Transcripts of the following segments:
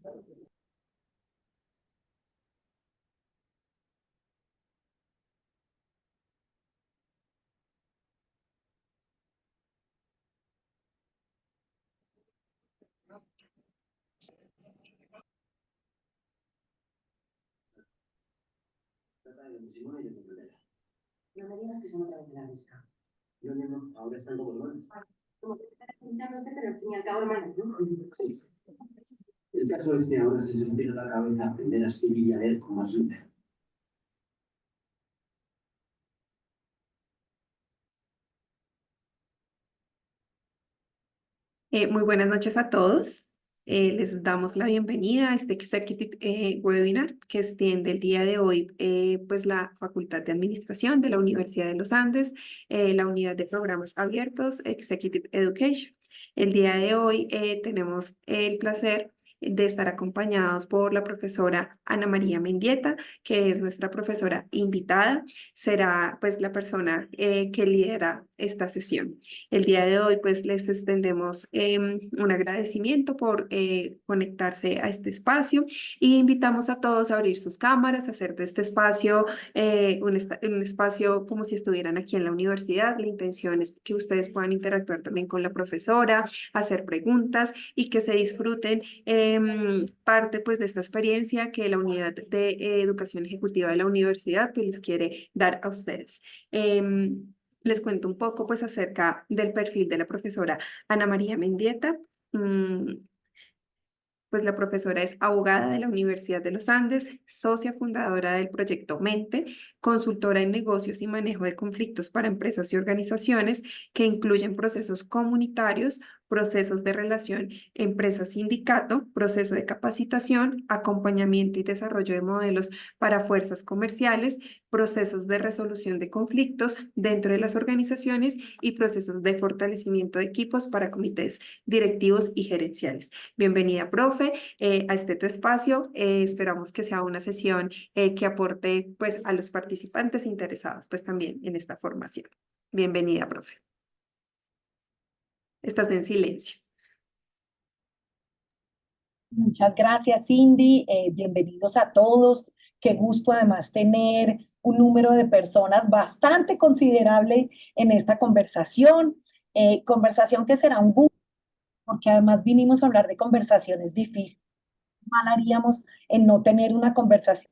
No me digas que son otra vez de la mezcla. No, no, no, ahora están como hermanos. Como que no sé, pero al fin y al cabo hermanos, ¿no? Sí. El caso es que ahora se me tira la cabeza aprender a escribir y a leer con más letra. Muy buenas noches a todos. Les damos la bienvenida a este Executive Webinar que extiende el día de hoy pues la Facultad de Administración de la Universidad de los Andes, la Unidad de Programas Abiertos, Executive Education. El día de hoy tenemos el placer de estar acompañados por la profesora Ana María Mendieta, que es nuestra profesora invitada. Será pues la persona que lidera esta sesión. El día de hoy, pues, les extendemos un agradecimiento por conectarse a este espacio y invitamos a todos a abrir sus cámaras, a hacer de este espacio un espacio como si estuvieran aquí en la universidad. La intención es que ustedes puedan interactuar también con la profesora, hacer preguntas y que se disfruten parte, pues, de esta experiencia que la Unidad de Educación Ejecutiva de la universidad, pues, les quiere dar a ustedes. Les cuento un poco pues acerca del perfil de la profesora Ana María Mendieta. Pues la profesora es abogada de la Universidad de los Andes, socia fundadora del proyecto Mente, consultora en negocios y manejo de conflictos para empresas y organizaciones que incluyen procesos comunitarios, procesos de relación empresa-sindicato, proceso de capacitación, acompañamiento y desarrollo de modelos para fuerzas comerciales, procesos de resolución de conflictos dentro de las organizaciones y procesos de fortalecimiento de equipos para comités directivos y gerenciales. Bienvenida, profe, a este tu espacio. Esperamos que sea una sesión que aporte pues a los participantes interesados pues también en esta formación. Bienvenida, profe. Estás en silencio. Muchas gracias, Cindy. Bienvenidos a todos. Qué gusto además tener un número de personas bastante considerable en esta conversación. Conversación que será un gusto, porque además vinimos a hablar de conversaciones difíciles. Mal haríamos en no tener una conversación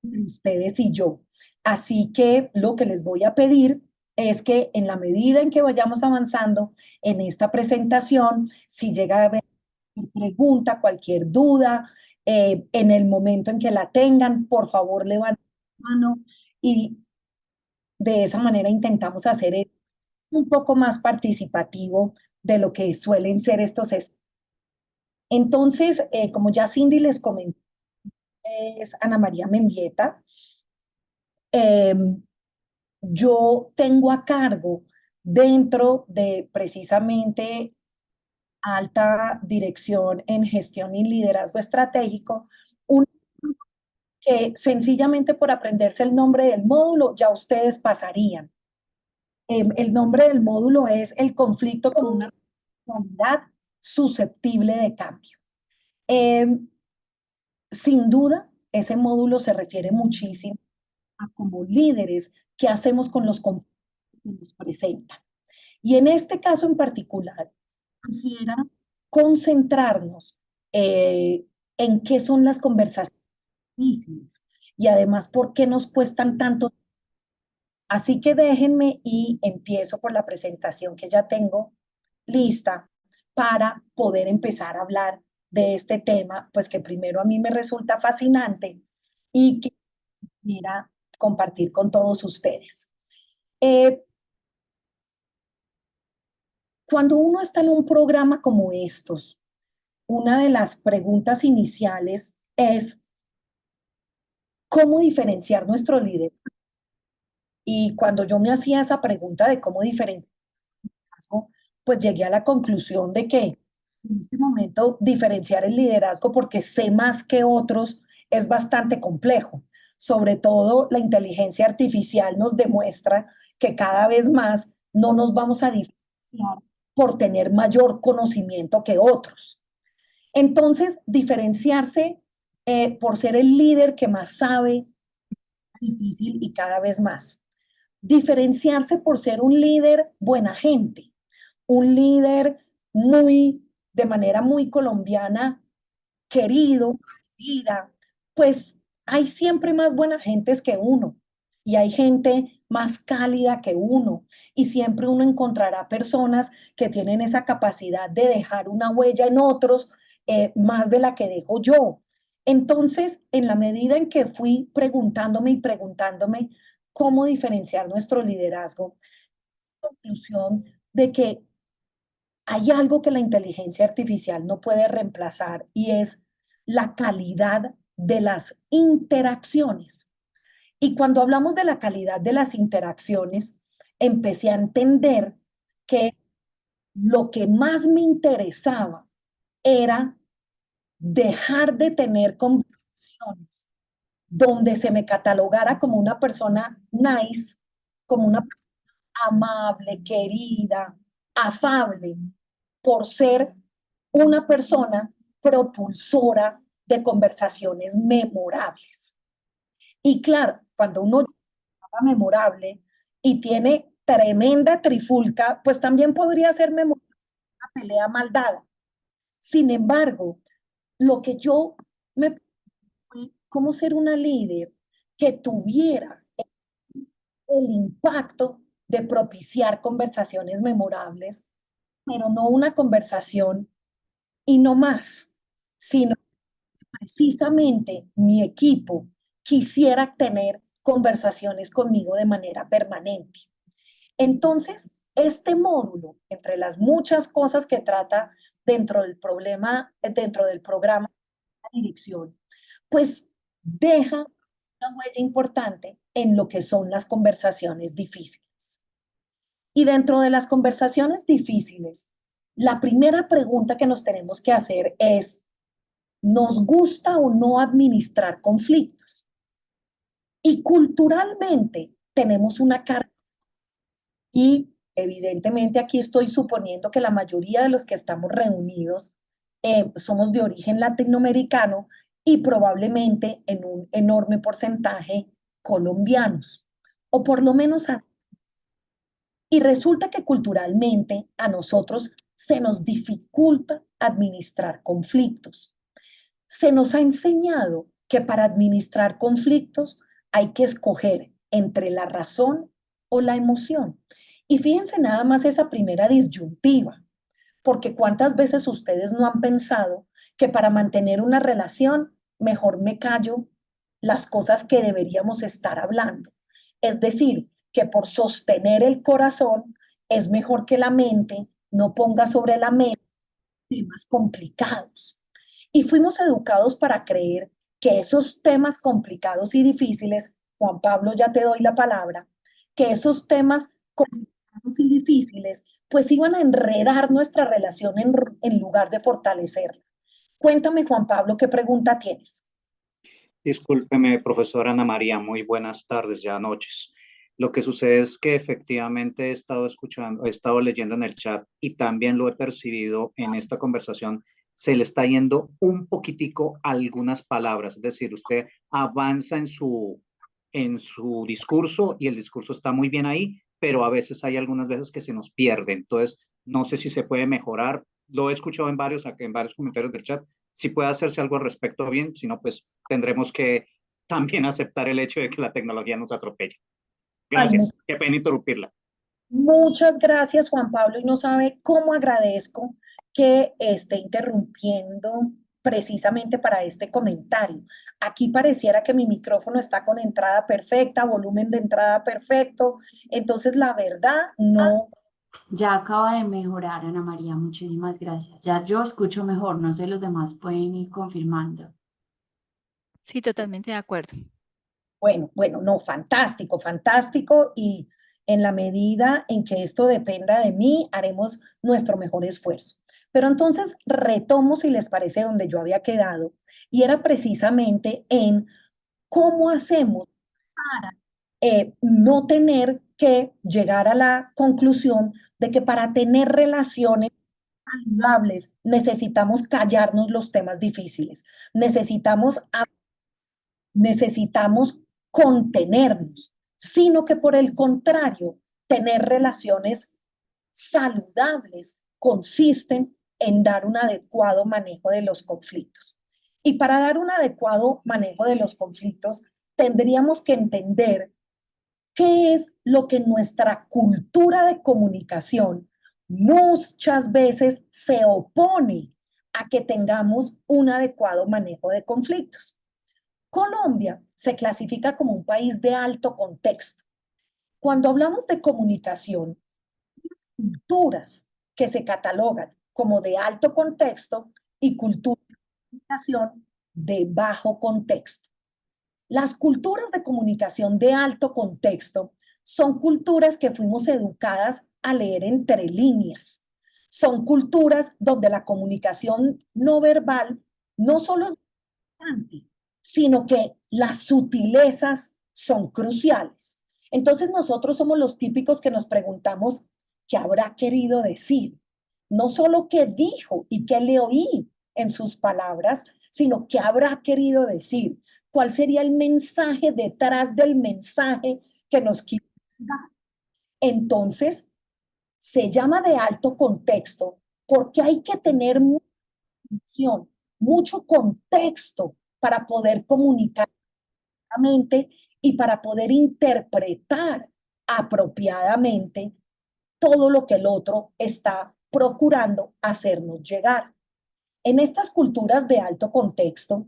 entre ustedes y yo. Así que lo que les voy a pedir es que en la medida en que vayamos avanzando en esta presentación, si llega a haber pregunta, cualquier duda, en el momento en que la tengan, por favor levanten la mano y de esa manera intentamos hacer un poco más participativo de lo que suelen ser estos estudios. Entonces, como ya Cindy les comentó, es Ana María Mendieta. Yo tengo a cargo dentro de precisamente alta dirección en gestión y liderazgo estratégico, un que sencillamente por aprenderse el nombre del módulo ya ustedes pasarían. El nombre del módulo es el conflicto como una realidad susceptible de cambio. Sin duda, ese módulo se refiere muchísimo a como líderes qué hacemos con los conflictos que nos presentan. Y en este caso en particular, quisiera concentrarnos en qué son las conversaciones difíciles y además por qué nos cuestan tanto. Así que déjenme y empiezo por la presentación que ya tengo lista para poder empezar a hablar de este tema, pues que primero a mí me resulta fascinante y que quisiera compartir con todos ustedes. Cuando uno está en un programa como estos, una de las preguntas iniciales es cómo diferenciar nuestro liderazgo. Y cuando yo me hacía esa pregunta de cómo diferenciar el liderazgo, pues llegué a la conclusión de que en este momento diferenciar el liderazgo porque sé más que otros es bastante complejo. Sobre todo la inteligencia artificial nos demuestra que cada vez más no nos vamos a diferenciar por tener mayor conocimiento que otros. Entonces, diferenciarse por ser el líder que más sabe, difícil y cada vez más. Diferenciarse por ser un líder buena gente, un líder muy, de manera muy colombiana, querido, querida, pues hay siempre más buenas gentes que uno y hay gente más cálida que uno y siempre uno encontrará personas que tienen esa capacidad de dejar una huella en otros más de la que dejo yo. Entonces, en la medida en que fui preguntándome y preguntándome cómo diferenciar nuestro liderazgo, conclusión de que hay algo que la inteligencia artificial no puede reemplazar y es la calidad de las interacciones. Y cuando hablamos de la calidad de las interacciones, empecé a entender que lo que más me interesaba era dejar de tener conversaciones donde se me catalogara como una persona nice, como una persona amable, querida, afable, por ser una persona propulsora de conversaciones memorables. Y claro, cuando uno llama memorable y tiene tremenda trifulca, pues también podría ser memorable una pelea mal dada. Sin embargo, lo que yo me fue cómo ser una líder que tuviera el impacto de propiciar conversaciones memorables, pero no una conversación y no más, sino precisamente mi equipo quisiera tener conversaciones conmigo de manera permanente. Entonces, este módulo, entre las muchas cosas que trata dentro del programa de dirección, pues deja una huella importante en lo que son las conversaciones difíciles. Y dentro de las conversaciones difíciles, la primera pregunta que nos tenemos que hacer es, ¿nos gusta o no administrar conflictos? Y culturalmente tenemos una carga y evidentemente aquí estoy suponiendo que la mayoría de los que estamos reunidos somos de origen latinoamericano y probablemente en un enorme porcentaje colombianos, o por lo menos y resulta que culturalmente a nosotros se nos dificulta administrar conflictos. Se nos ha enseñado que para administrar conflictos hay que escoger entre la razón o la emoción. Y fíjense nada más esa primera disyuntiva, porque cuántas veces ustedes no han pensado que para mantener una relación mejor me callo las cosas que deberíamos estar hablando. Es decir, que por sostener el corazón es mejor que la mente no ponga sobre la mente temas complicados. Y fuimos educados para creer que esos temas complicados y difíciles, Juan Pablo, ya te doy la palabra, que esos temas complicados y difíciles, pues iban a enredar nuestra relación en lugar de fortalecerla. Cuéntame, Juan Pablo, ¿qué pregunta tienes? Discúlpeme, profesora Ana María, muy buenas tardes, ya noches. Lo que sucede es que efectivamente he estado escuchando, he estado leyendo en el chat y también lo he percibido en esta conversación, se le está yendo un poquitico algunas palabras, es decir, usted avanza en su discurso y el discurso está muy bien ahí, pero a veces hay algunas veces que se nos pierde. Entonces, no sé si se puede mejorar. Lo he escuchado en varios comentarios del chat. Si puede hacerse algo al respecto, bien, si no, pues tendremos que también aceptar el hecho de que la tecnología nos atropella. Ay, Gracias, qué pena interrumpirla. muchas gracias, Juan Pablo, y no sabe cómo agradezco que esté interrumpiendo precisamente para este comentario. Aquí pareciera que mi micrófono está con entrada perfecta, volumen de entrada perfecto, entonces la verdad no. Ya acaba de mejorar, Ana María, muchísimas gracias. Ya yo escucho mejor, no sé, los demás pueden ir confirmando. Sí, totalmente de acuerdo. Bueno, no, fantástico, fantástico, y en la medida en que esto dependa de mí, haremos nuestro mejor esfuerzo. Pero entonces retomo, si les parece, donde yo había quedado, y era precisamente en cómo hacemos para no tener que llegar a la conclusión de que para tener relaciones saludables, necesitamos callarnos los temas difíciles, necesitamos contenernos, sino que por el contrario, tener relaciones saludables consisten en dar un adecuado manejo de los conflictos. Y para dar un adecuado manejo de los conflictos, tendríamos que entender qué es lo que nuestra cultura de comunicación muchas veces se opone a que tengamos un adecuado manejo de conflictos. Colombia se clasifica como un país de alto contexto. Cuando hablamos de comunicación, culturas que se catalogan como de alto contexto y cultura de comunicación de bajo contexto. Las culturas de comunicación de alto contexto son culturas que fuimos educadas a leer entre líneas. Son culturas donde la comunicación no verbal no solo es importante, sino que las sutilezas son cruciales. Entonces nosotros somos los típicos que nos preguntamos qué habrá querido decir. No solo qué dijo y qué le oí en sus palabras, sino qué habrá querido decir. ¿Cuál sería el mensaje detrás del mensaje que nos quiere dar? Entonces, se llama de alto contexto porque hay que tener mucha atención, mucho contexto para poder comunicar y para poder interpretar apropiadamente todo lo que el otro está procurando hacernos llegar. En estas culturas de alto contexto,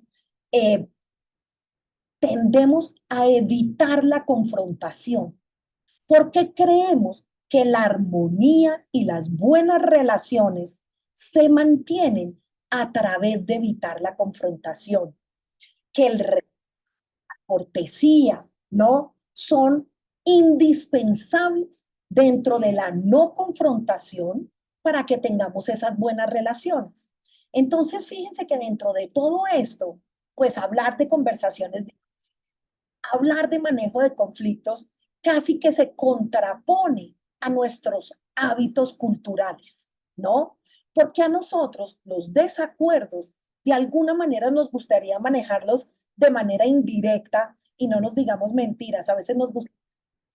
tendemos a evitar la confrontación porque creemos que la armonía y las buenas relaciones se mantienen a través de evitar la confrontación, que la cortesía, ¿no? Son indispensables dentro de la no confrontación para que tengamos esas buenas relaciones. Entonces, fíjense que dentro de todo esto, pues hablar de conversaciones, hablar de manejo de conflictos, casi que se contrapone a nuestros hábitos culturales, ¿no? Porque a nosotros los desacuerdos, de alguna manera nos gustaría manejarlos de manera indirecta y no nos digamos mentiras. A veces nos gusta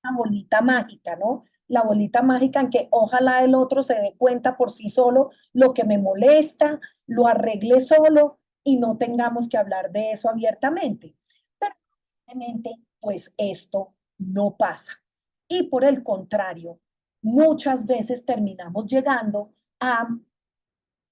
la bolita mágica, ¿no? La bolita mágica en que ojalá el otro se dé cuenta por sí solo lo que me molesta, lo arregle solo y no tengamos que hablar de eso abiertamente. Pero obviamente, pues esto no pasa. Y por el contrario, muchas veces terminamos llegando a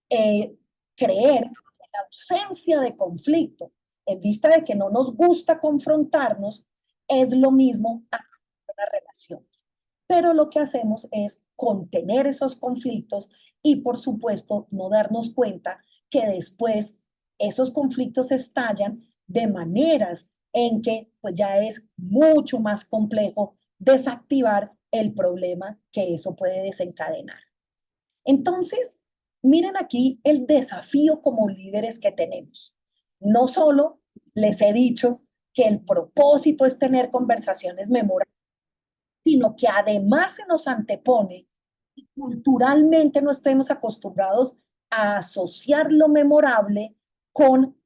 creer que la ausencia de conflicto, en vista de que no nos gusta confrontarnos, es lo mismo a las relaciones. Pero lo que hacemos es contener esos conflictos y, por supuesto, no darnos cuenta que después esos conflictos estallan de maneras en que pues ya es mucho más complejo desactivar el problema que eso puede desencadenar. Entonces, miren aquí el desafío como líderes que tenemos. No solo les he dicho que el propósito es tener conversaciones memorables, sino que además se nos antepone y culturalmente no estemos acostumbrados a asociar lo memorable con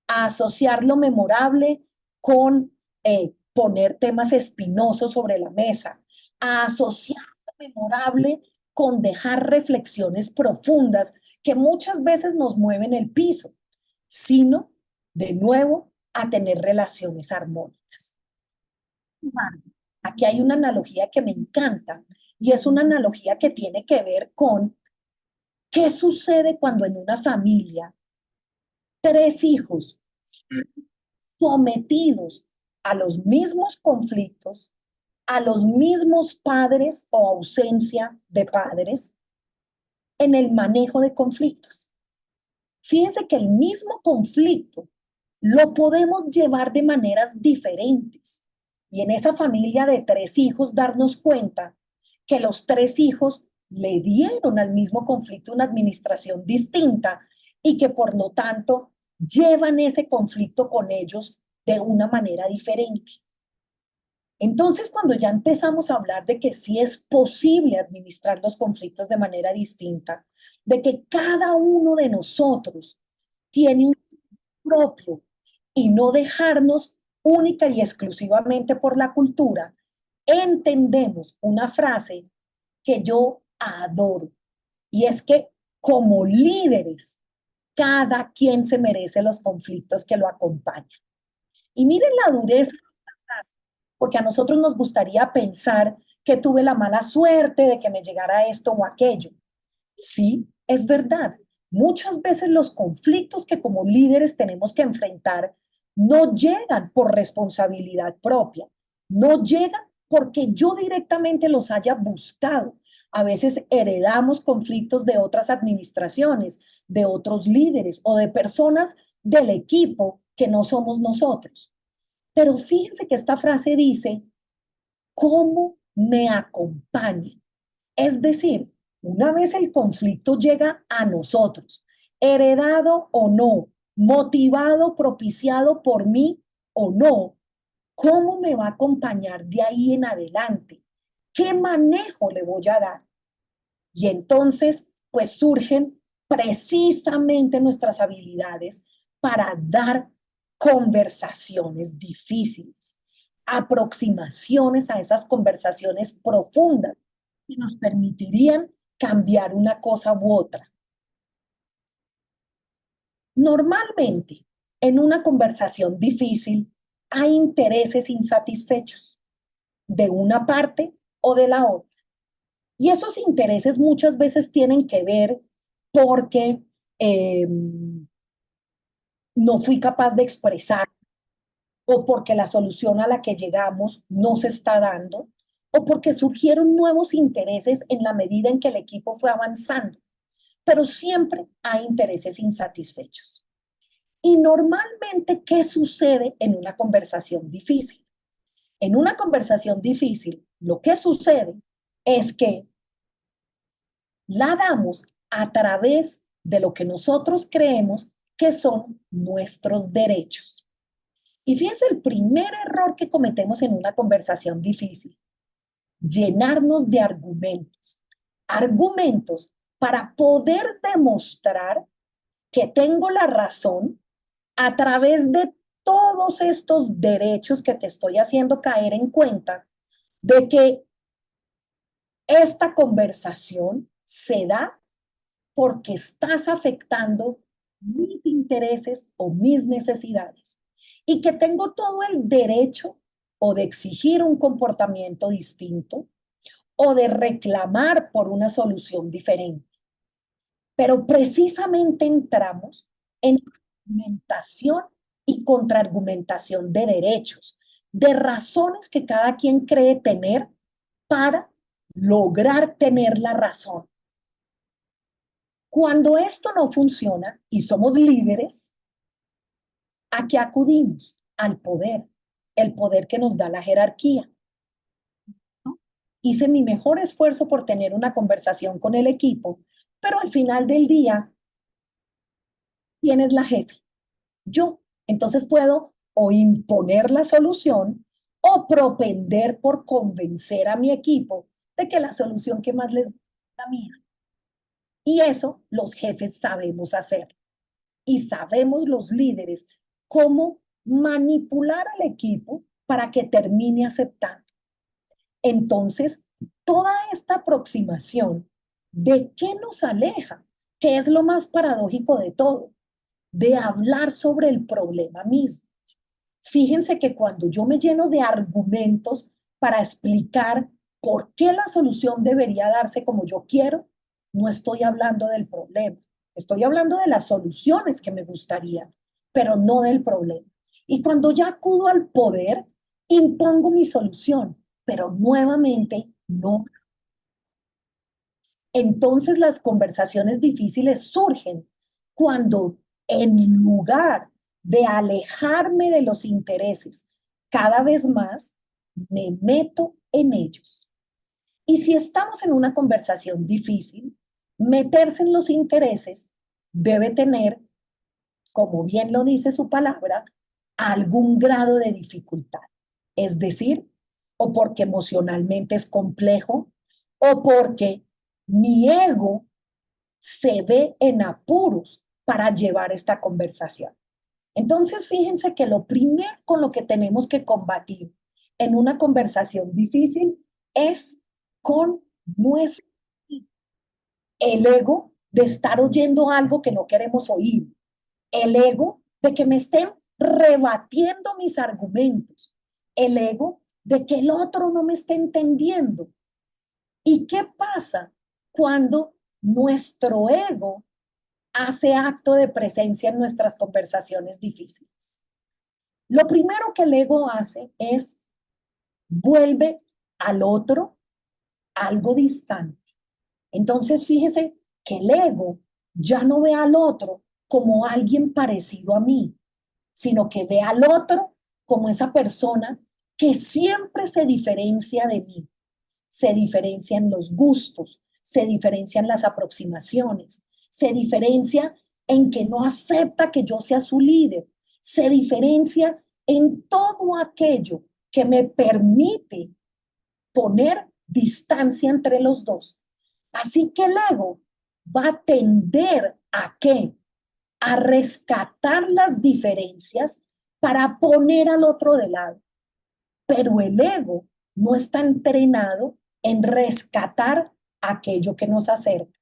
a asociar lo memorable con poner temas espinosos sobre la mesa, a asociar lo memorable con dejar reflexiones profundas que muchas veces nos mueven el piso, sino, de nuevo, a tener relaciones armónicas. Sin embargo, aquí hay una analogía que me encanta y es una analogía que tiene que ver con qué sucede cuando en una familia tres hijos sometidos a los mismos conflictos, a los mismos padres o ausencia de padres en el manejo de conflictos. Fíjense que el mismo conflicto lo podemos llevar de maneras diferentes. Y en esa familia de tres hijos darnos cuenta que los tres hijos le dieron al mismo conflicto una administración distinta y que por lo tanto llevan ese conflicto con ellos de una manera diferente. Entonces, cuando ya empezamos a hablar de que sí es posible administrar los conflictos de manera distinta, de que cada uno de nosotros tiene un propio y no dejarnos única y exclusivamente por la cultura, entendemos una frase que yo adoro, y es que como líderes, cada quien se merece los conflictos que lo acompañan. Y miren la dureza de esta frase, porque a nosotros nos gustaría pensar que tuve la mala suerte de que me llegara esto o aquello. Sí, es verdad. Muchas veces los conflictos que como líderes tenemos que enfrentar no llegan por responsabilidad propia, no llegan porque yo directamente los haya buscado. A veces heredamos conflictos de otras administraciones, de otros líderes o de personas del equipo que no somos nosotros. Pero fíjense que esta frase dice, ¿cómo me acompaña? Es decir, una vez el conflicto llega a nosotros, heredado o no, motivado, propiciado por mí o no, ¿cómo me va a acompañar de ahí en adelante? ¿Qué manejo le voy a dar? Y entonces, pues surgen precisamente nuestras habilidades para dar conversaciones difíciles, aproximaciones a esas conversaciones profundas que nos permitirían cambiar una cosa u otra. Normalmente, en una conversación difícil, hay intereses insatisfechos de una parte o de la otra. Y esos intereses muchas veces tienen que ver porque no fui capaz de expresar, o porque la solución a la que llegamos no se está dando, o porque surgieron nuevos intereses en la medida en que el equipo fue avanzando. Pero siempre hay intereses insatisfechos. Y normalmente, ¿qué sucede en una conversación difícil? En una conversación difícil, lo que sucede es que la damos a través de lo que nosotros creemos que son nuestros derechos. Y fíjense el primer error que cometemos en una conversación difícil: llenarnos de argumentos. Argumentos para poder demostrar que tengo la razón a través de todos estos derechos que te estoy haciendo caer en cuenta de que esta conversación se da porque estás afectando mis intereses o mis necesidades y que tengo todo el derecho o de exigir un comportamiento distinto o de reclamar por una solución diferente. Pero precisamente entramos en argumentación y contraargumentación de derechos, de razones que cada quien cree tener para lograr tener la razón. Cuando esto no funciona y somos líderes, ¿a qué acudimos? Al poder, el poder que nos da la jerarquía. ¿No? Hice mi mejor esfuerzo por tener una conversación con el equipo, pero al final del día, ¿quién es la jefe? Yo. Entonces puedo o imponer la solución o propender por convencer a mi equipo de que la solución que más les gusta es la mía. Y eso los jefes sabemos hacer. Y sabemos los líderes cómo manipular al equipo para que termine aceptando. Entonces, toda esta aproximación, ¿de qué nos aleja? ¿Qué es lo más paradójico de todo? De hablar sobre el problema mismo. Fíjense que cuando yo me lleno de argumentos para explicar por qué la solución debería darse como yo quiero, no estoy hablando del problema. Estoy hablando de las soluciones que me gustaría, pero no del problema. Y cuando ya acudo al poder, impongo mi solución, pero nuevamente no. Entonces las conversaciones difíciles surgen cuando, en lugar de alejarme de los intereses cada vez más, me meto en ellos. Y si estamos en una conversación difícil, meterse en los intereses debe tener, como bien lo dice su palabra, algún grado de dificultad. Es decir, o porque emocionalmente es complejo, o porque mi ego se ve en apuros para llevar esta conversación. Entonces, fíjense que lo primero con lo que tenemos que combatir en una conversación difícil es con nuestro el ego de estar oyendo algo que no queremos oír, el ego de que me estén rebatiendo mis argumentos, el ego de que el otro no me esté entendiendo. ¿Y qué pasa cuando nuestro ego hace acto de presencia en nuestras conversaciones difíciles? Lo primero que el ego hace es vuelve al otro algo distante. Entonces, fíjese que el ego ya no ve al otro como alguien parecido a mí, sino que ve al otro como esa persona que siempre se diferencia de mí. Se diferencian los gustos, se diferencian las aproximaciones, se diferencia en que no acepta que yo sea su líder, se diferencia en todo aquello que me permite poner distancia entre los dos. Así que el ego va a tender ¿a qué? A rescatar las diferencias para poner al otro de lado. Pero el ego no está entrenado en rescatar aquello que nos acerca.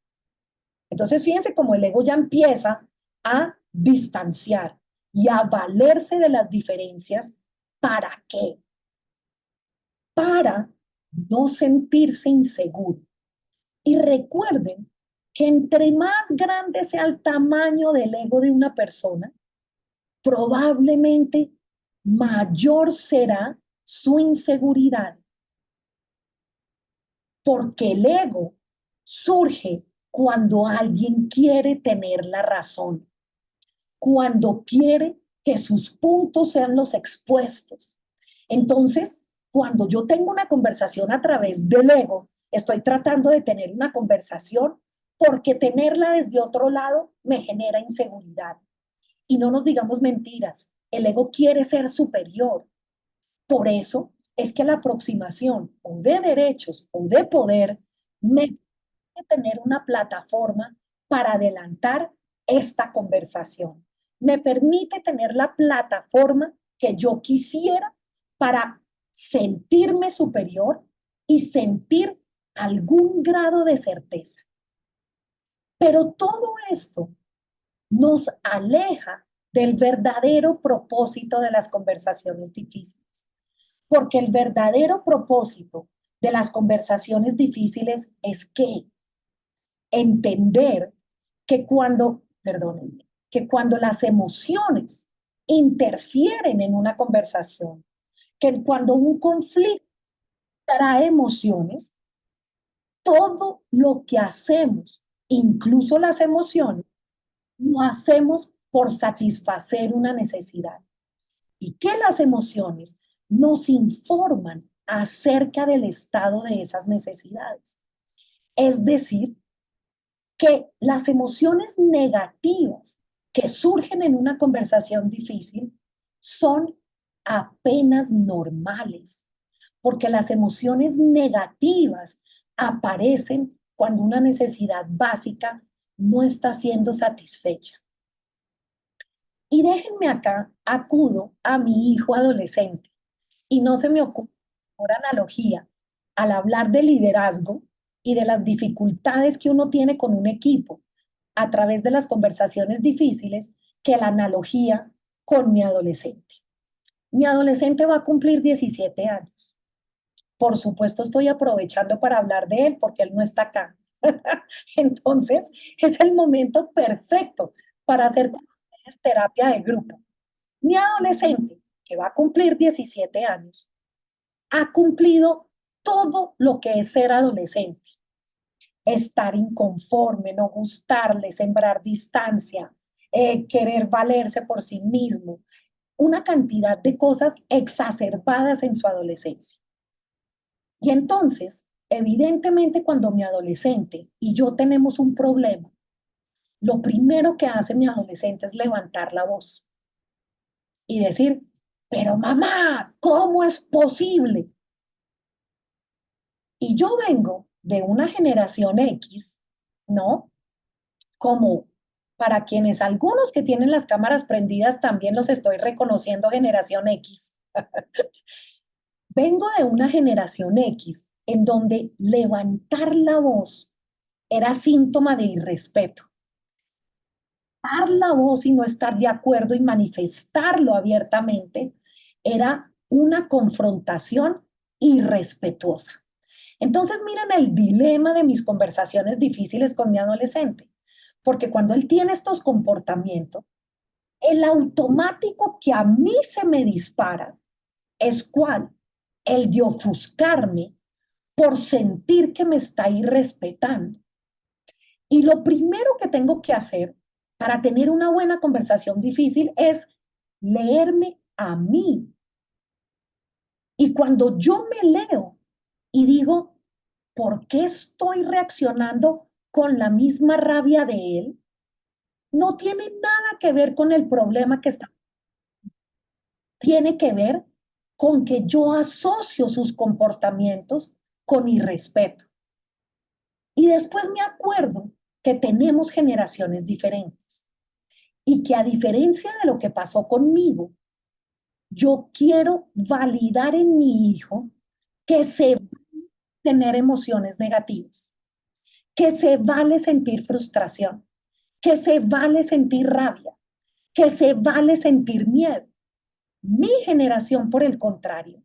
Entonces, fíjense cómo el ego ya empieza a distanciar y a valerse de las diferencias. ¿Para qué? Para no sentirse inseguro. Y recuerden que entre más grande sea el tamaño del ego de una persona, probablemente mayor será su inseguridad. Porque el ego surge cuando alguien quiere tener la razón, cuando quiere que sus puntos sean los expuestos. Entonces, cuando yo tengo una conversación a través del ego, estoy tratando de tener una conversación porque tenerla desde otro lado me genera inseguridad. Y no nos digamos mentiras, el ego quiere ser superior. Por eso es que la aproximación o de derechos o de poder me permite tener una plataforma para adelantar esta conversación. Me permite tener la plataforma que yo quisiera para sentirme superior y sentir algún grado de certeza. Pero todo esto nos aleja del verdadero propósito de las conversaciones difíciles. Porque el verdadero propósito de las conversaciones difíciles es que entender que que cuando las emociones interfieren en una conversación, que cuando un conflicto trae emociones, todo lo que hacemos, incluso las emociones, lo hacemos por satisfacer una necesidad. Y que las emociones nos informan acerca del estado de esas necesidades. Es decir, que las emociones negativas que surgen en una conversación difícil son apenas normales, porque las emociones negativas aparecen cuando una necesidad básica no está siendo satisfecha. Y déjenme acá, acudo a mi hijo adolescente y no se me ocurre por analogía al hablar de liderazgo y de las dificultades que uno tiene con un equipo a través de las conversaciones difíciles que la analogía con mi adolescente. Mi adolescente va a cumplir 17 años. Por supuesto, estoy aprovechando para hablar de él porque él no está acá. Entonces, es el momento perfecto para hacer terapia de grupo. Mi adolescente, que va a cumplir 17 años, ha cumplido todo lo que es ser adolescente. Estar inconforme, no gustarle, sembrar distancia, querer valerse por sí mismo, una cantidad de cosas exacerbadas en su adolescencia. Y entonces, evidentemente, cuando mi adolescente y yo tenemos un problema, lo primero que hace mi adolescente es levantar la voz y decir, pero mamá, ¿cómo es posible? Y yo vengo de una generación X, ¿no? Como para quienes algunos que tienen las cámaras prendidas también los estoy reconociendo generación X. Vengo de una generación X en donde levantar la voz era síntoma de irrespeto. Dar la voz y no estar de acuerdo y manifestarlo abiertamente era una confrontación irrespetuosa. Entonces, miren el dilema de mis conversaciones difíciles con mi adolescente, porque cuando él tiene estos comportamientos, el automático que a mí se me dispara es cuál, el de ofuscarme por sentir que me está irrespetando. Y lo primero que tengo que hacer para tener una buena conversación difícil es leerme a mí. Y cuando yo me leo y digo, ¿por qué estoy reaccionando con la misma rabia de él? No tiene nada que ver con el problema que está. Tiene que ver con que yo asocio sus comportamientos con irrespeto. Y después me acuerdo que tenemos generaciones diferentes y que a diferencia de lo que pasó conmigo, yo quiero validar en mi hijo que se vale tener emociones negativas, que se vale sentir frustración, que se vale sentir rabia, que se vale sentir miedo. Mi generación, por el contrario,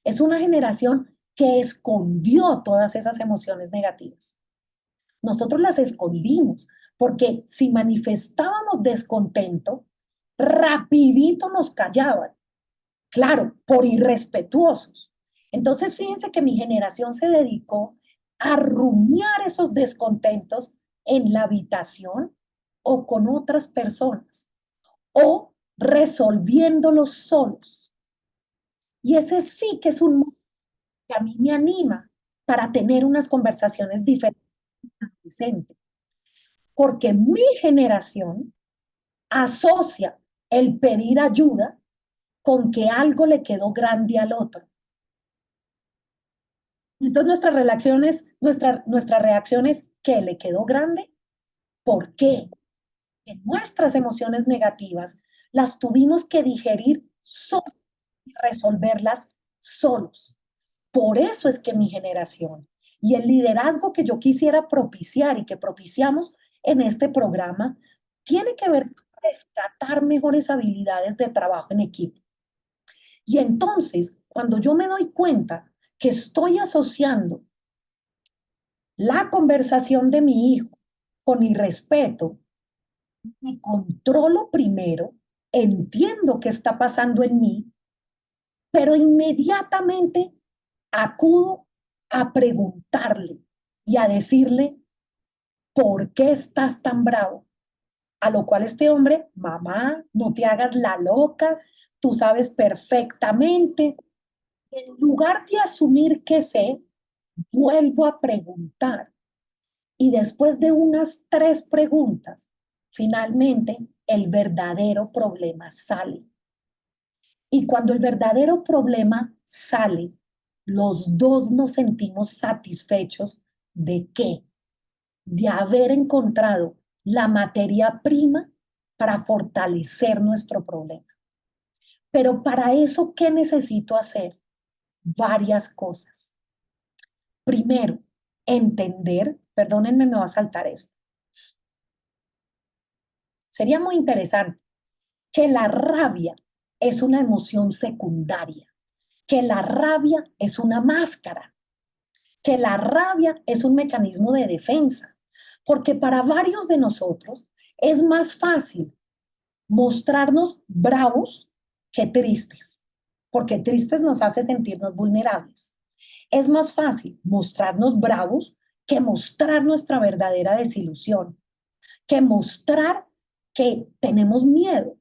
es una generación que escondió todas esas emociones negativas. Nosotros las escondimos porque si manifestábamos descontento, rapidito nos callaban. Claro, por irrespetuosos. Entonces, fíjense que mi generación se dedicó a rumiar esos descontentos en la habitación o con otras personas o resolviéndolos solos. Y ese sí que es un modo que a mí me anima para tener unas conversaciones diferentes, porque mi generación asocia el pedir ayuda con que algo le quedó grande al otro. Entonces nuestra reacción es, ¿qué le quedó grande? ¿Por qué? Que nuestras emociones negativas las tuvimos que digerir solos y resolverlas solos. Por eso es que mi generación y el liderazgo que yo quisiera propiciar y que propiciamos en este programa tiene que ver con rescatar mejores habilidades de trabajo en equipo. Y entonces, cuando yo me doy cuenta que estoy asociando la conversación de mi hijo con irrespeto, me controlo primero, entiendo qué está pasando en mí, pero inmediatamente acudo a preguntarle y a decirle, ¿por qué estás tan bravo? A lo cual este hombre, mamá, no te hagas la loca, tú sabes perfectamente. En lugar de asumir que sé, vuelvo a preguntar. Y después de unas 3 preguntas, finalmente el verdadero problema sale. Y cuando el verdadero problema sale, los dos nos sentimos satisfechos de qué? De haber encontrado la materia prima para fortalecer nuestro problema. Pero para eso, ¿qué necesito hacer? Varias cosas. Primero, entender, perdónenme, me va a saltar esto. Sería muy interesante que la rabia es una emoción secundaria, que la rabia es una máscara, que la rabia es un mecanismo de defensa, porque para varios de nosotros es más fácil mostrarnos bravos que tristes, porque tristes nos hace sentirnos vulnerables. Es más fácil mostrarnos bravos que mostrar nuestra verdadera desilusión, que mostrar que tenemos miedo.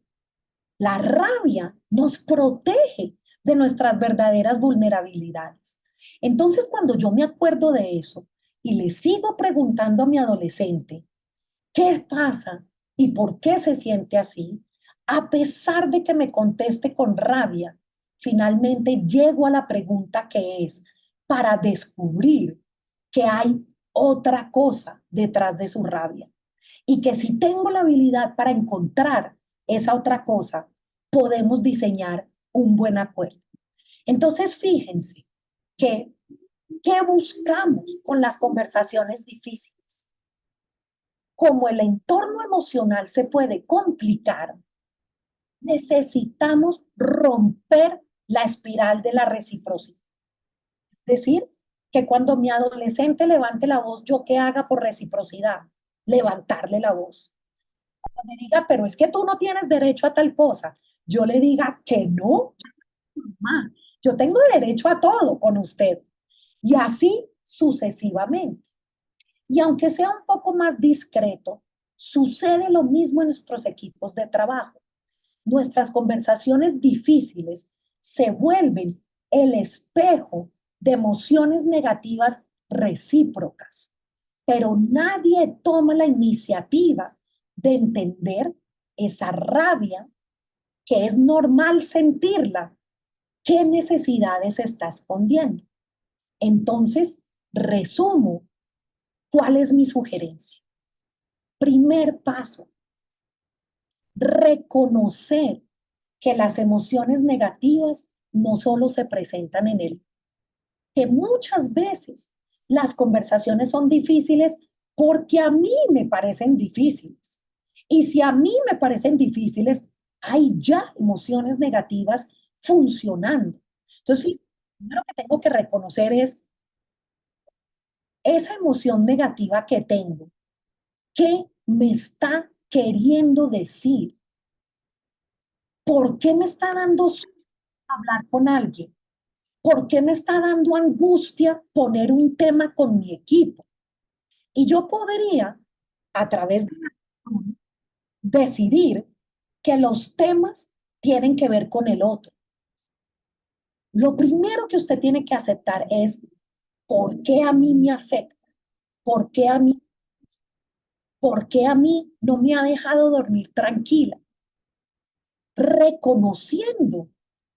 La rabia nos protege de nuestras verdaderas vulnerabilidades. Entonces, cuando yo me acuerdo de eso y le sigo preguntando a mi adolescente, ¿qué pasa y por qué se siente así? A pesar de que me conteste con rabia, finalmente llego a la pregunta que es, para descubrir que hay otra cosa detrás de su rabia. Y que si tengo la habilidad para encontrar esa otra cosa, podemos diseñar un buen acuerdo. Entonces, fíjense que, ¿qué buscamos con las conversaciones difíciles? Como el entorno emocional se puede complicar, necesitamos romper la espiral de la reciprocidad. Es decir, que cuando mi adolescente levante la voz, ¿yo qué haga por reciprocidad? Levantarle la voz. Cuando me diga, pero es que tú no tienes derecho a tal cosa, yo le diga que no, mamá, yo tengo derecho a todo con usted. Y así sucesivamente. Y aunque sea un poco más discreto, sucede lo mismo en nuestros equipos de trabajo. Nuestras conversaciones difíciles se vuelven el espejo de emociones negativas recíprocas, pero nadie toma la iniciativa de entender esa rabia, que es normal sentirla, qué necesidades está escondiendo. Entonces, resumo, ¿cuál es mi sugerencia? Primer paso, reconocer que las emociones negativas no solo se presentan en él, que muchas veces las conversaciones son difíciles porque a mí me parecen difíciles. Y si a mí me parecen difíciles, hay ya emociones negativas funcionando. Entonces, lo primero que tengo que reconocer es esa emoción negativa que tengo, ¿qué me está queriendo decir? ¿Por qué me está dando hablar con alguien? ¿Por qué me está dando angustia poner un tema con mi equipo? Y yo podría, a través de decidir que los temas tienen que ver con el otro. Lo primero que usted tiene que aceptar es por qué a mí me afecta, por qué a mí, por qué a mí no me ha dejado dormir tranquila. Reconociendo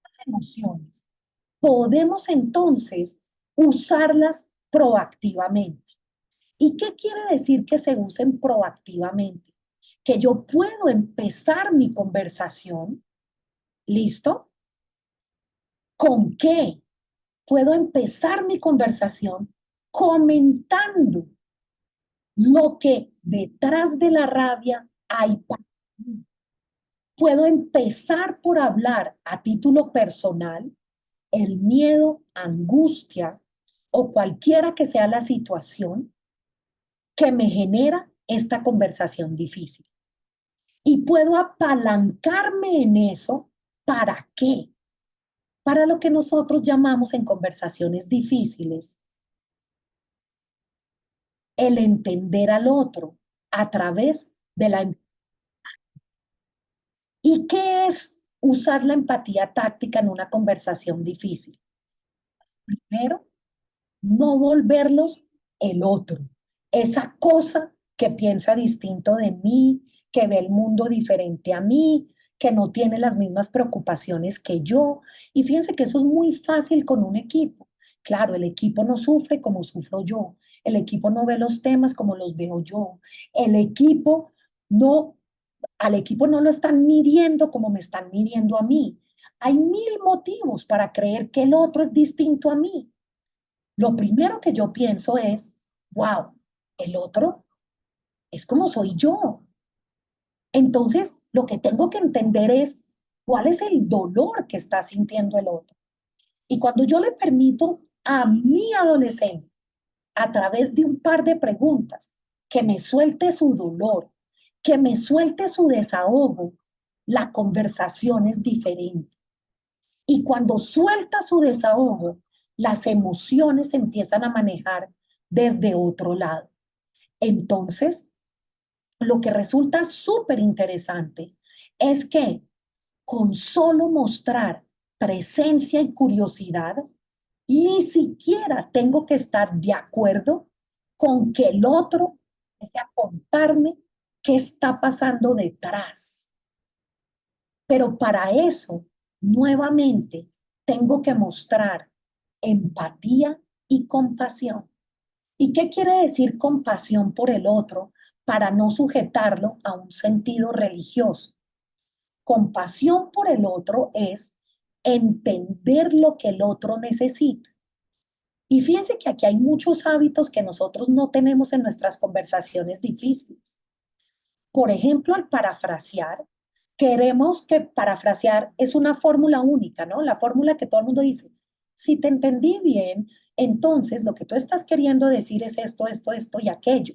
las emociones, podemos entonces usarlas proactivamente. ¿Y qué quiere decir que se usen proactivamente? Que yo puedo empezar mi conversación, ¿listo? ¿Con qué? Puedo empezar mi conversación comentando lo que detrás de la rabia hay para mí. Puedo empezar por hablar a título personal el miedo, angustia o cualquiera que sea la situación que me genera esta conversación difícil. Y puedo apalancarme en eso. ¿Para qué? Para lo que nosotros llamamos en conversaciones difíciles el entender al otro a través de la empatía. ¿Y qué es usar la empatía táctica en una conversación difícil? Primero, no volverlos el otro, esa cosa que piensa distinto de mí, que ve el mundo diferente a mí, que no tiene las mismas preocupaciones que yo. Y fíjense que eso es muy fácil con un equipo. Claro, el equipo no sufre como sufro yo, el equipo no ve los temas como los veo yo, el equipo no, al equipo no lo están midiendo como me están midiendo a mí. Hay mil motivos para creer que el otro es distinto a mí. Lo primero que yo pienso es, wow, el otro es como soy yo. Entonces, lo que tengo que entender es cuál es el dolor que está sintiendo el otro. Y cuando yo le permito a mi adolescente, a través de un par de preguntas, que me suelte su dolor, que me suelte su desahogo, la conversación es diferente. Y cuando suelta su desahogo, las emociones se empiezan a manejar desde otro lado. Entonces, lo que resulta súper interesante es que con solo mostrar presencia y curiosidad, ni siquiera tengo que estar de acuerdo con que el otro empiece a contarme qué está pasando detrás. Pero para eso, nuevamente, tengo que mostrar empatía y compasión. ¿Y qué quiere decir compasión por el otro para no sujetarlo a un sentido religioso? Compasión por el otro es entender lo que el otro necesita. Y fíjense que aquí hay muchos hábitos que nosotros no tenemos en nuestras conversaciones difíciles. Por ejemplo, al parafrasear, queremos que parafrasear es una fórmula única, ¿no? La fórmula que todo el mundo dice. Si te entendí bien, entonces lo que tú estás queriendo decir es esto, esto, esto y aquello.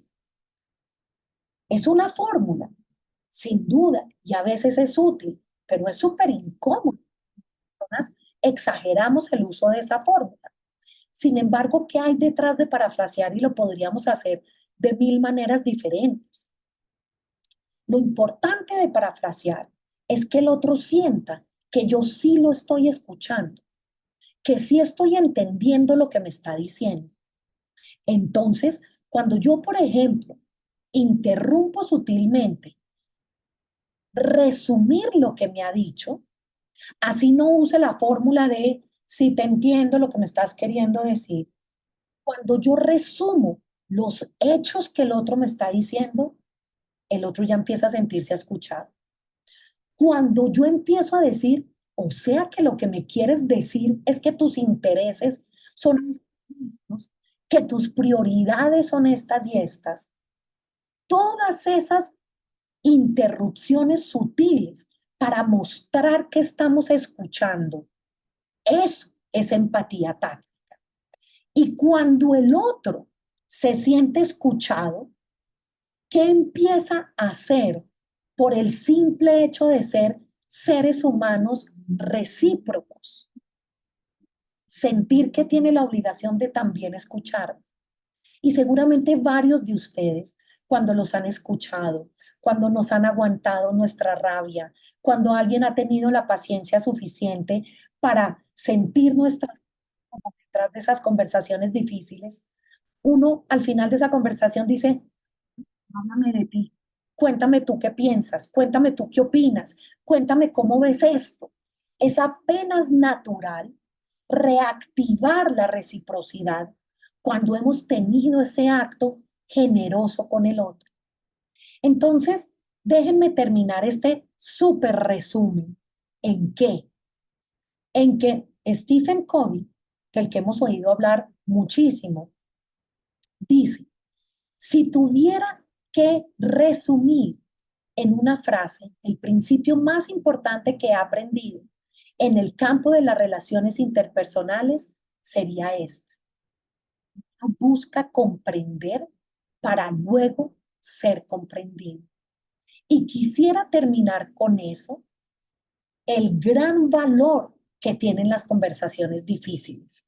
Es una fórmula, sin duda, y a veces es útil, pero es súper incómodo. Personas exageramos el uso de esa fórmula. Sin embargo, ¿qué hay detrás de parafrasear? Y lo podríamos hacer de mil maneras diferentes. Lo importante de parafrasear es que el otro sienta que yo sí lo estoy escuchando, que sí estoy entendiendo lo que me está diciendo. Entonces, cuando yo, por ejemplo, interrumpo sutilmente, resumir lo que me ha dicho, así no use la fórmula de si te entiendo lo que me estás queriendo decir. Cuando yo resumo los hechos que el otro me está diciendo, el otro ya empieza a sentirse escuchado. Cuando yo empiezo a decir, o sea que lo que me quieres decir es que tus intereses son estos, que tus prioridades son estas y estas, todas esas interrupciones sutiles para mostrar que estamos escuchando, eso es empatía táctica. Y cuando el otro se siente escuchado, ¿qué empieza a hacer por el simple hecho de ser seres humanos recíprocos? Sentir que tiene la obligación de también escuchar. Y seguramente varios de ustedes, cuando los han escuchado, cuando nos han aguantado nuestra rabia, cuando alguien ha tenido la paciencia suficiente para sentir nuestra detrás de esas conversaciones difíciles, uno al final de esa conversación dice, háblame de ti, cuéntame tú qué piensas, cuéntame tú qué opinas, cuéntame cómo ves esto. Es apenas natural reactivar la reciprocidad cuando hemos tenido ese acto generoso con el otro. Entonces, déjenme terminar este súper resumen. ¿En qué? En que Stephen Covey, del que hemos oído hablar muchísimo, dice, si tuviera que resumir en una frase el principio más importante que he aprendido en el campo de las relaciones interpersonales, sería este. Busca comprender para luego ser comprendido. Y quisiera terminar con eso, el gran valor que tienen las conversaciones difíciles.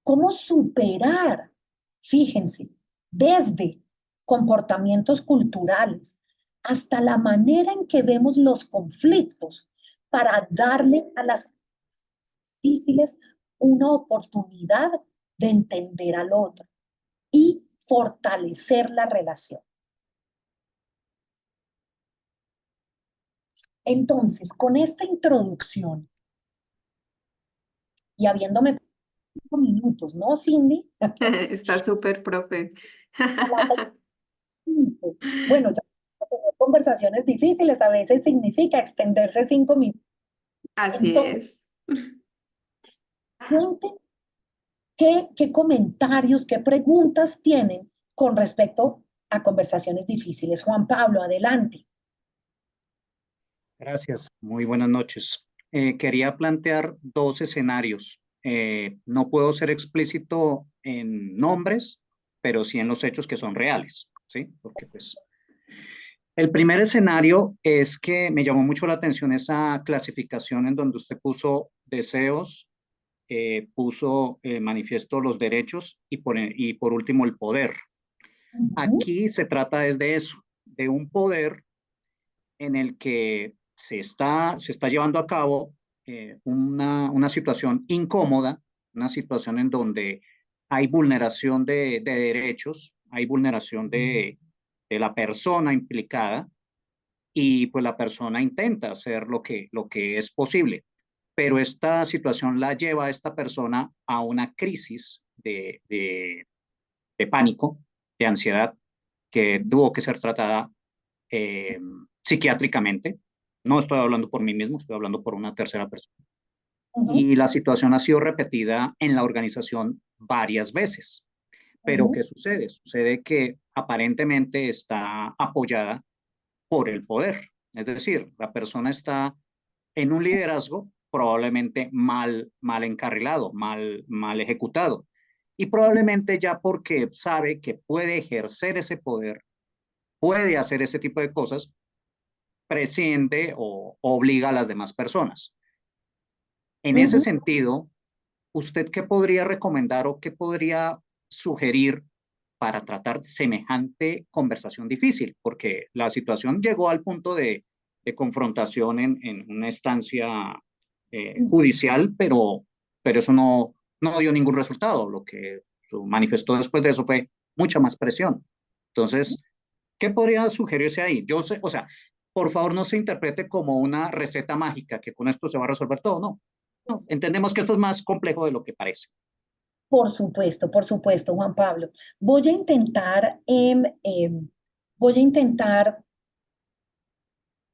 ¿Cómo superar? Fíjense, desde comportamientos culturales hasta la manera en que vemos los conflictos para darle a las difíciles una oportunidad de entender al otro y fortalecer la relación. Entonces, con esta introducción y habiéndome 5 minutos, ¿no, Cindy? Está súper, profe. A las 5. Bueno, ya tener conversaciones difíciles a veces significa extenderse 5 minutos. Así Entonces, es. cuenten qué comentarios, qué preguntas tienen con respecto a conversaciones difíciles. Juan Pablo, adelante. Gracias, muy buenas noches. Quería plantear dos escenarios. No puedo ser explícito en nombres, pero sí en los hechos que son reales, ¿sí? Porque pues el primer escenario es que me llamó mucho la atención esa clasificación en donde usted puso deseos, puso manifiesto los derechos y por último el poder. Aquí se trata es de eso, de un poder en el que se está llevando a cabo una situación incómoda, una situación en donde hay vulneración de derechos, hay vulneración de la persona implicada y pues la persona intenta hacer lo que es posible. Pero esta situación la lleva a esta persona a una crisis de pánico, de ansiedad, que tuvo que ser tratada psiquiátricamente. No estoy hablando por mí mismo, estoy hablando por una tercera persona. Y la situación ha sido repetida en la organización varias veces. Pero ¿qué sucede? Sucede que aparentemente está apoyada por el poder. Es decir, la persona está en un liderazgo probablemente mal encarrilado, mal ejecutado. Y probablemente ya porque sabe que puede ejercer ese poder, puede hacer ese tipo de cosas, presciende o obliga a las demás personas. En ese sentido, ¿usted qué podría recomendar o qué podría sugerir para tratar semejante conversación difícil? Porque la situación llegó al punto de confrontación en una instancia judicial, pero eso no dio ningún resultado. Lo que manifestó después de eso fue mucha más presión. Entonces, ¿qué podría sugerirse ahí? Yo sé, o sea, por favor no se interprete como una receta mágica, que con esto se va a resolver todo, no. No, entendemos que esto es más complejo de lo que parece. Por supuesto, Juan Pablo. Voy a intentar, voy a intentar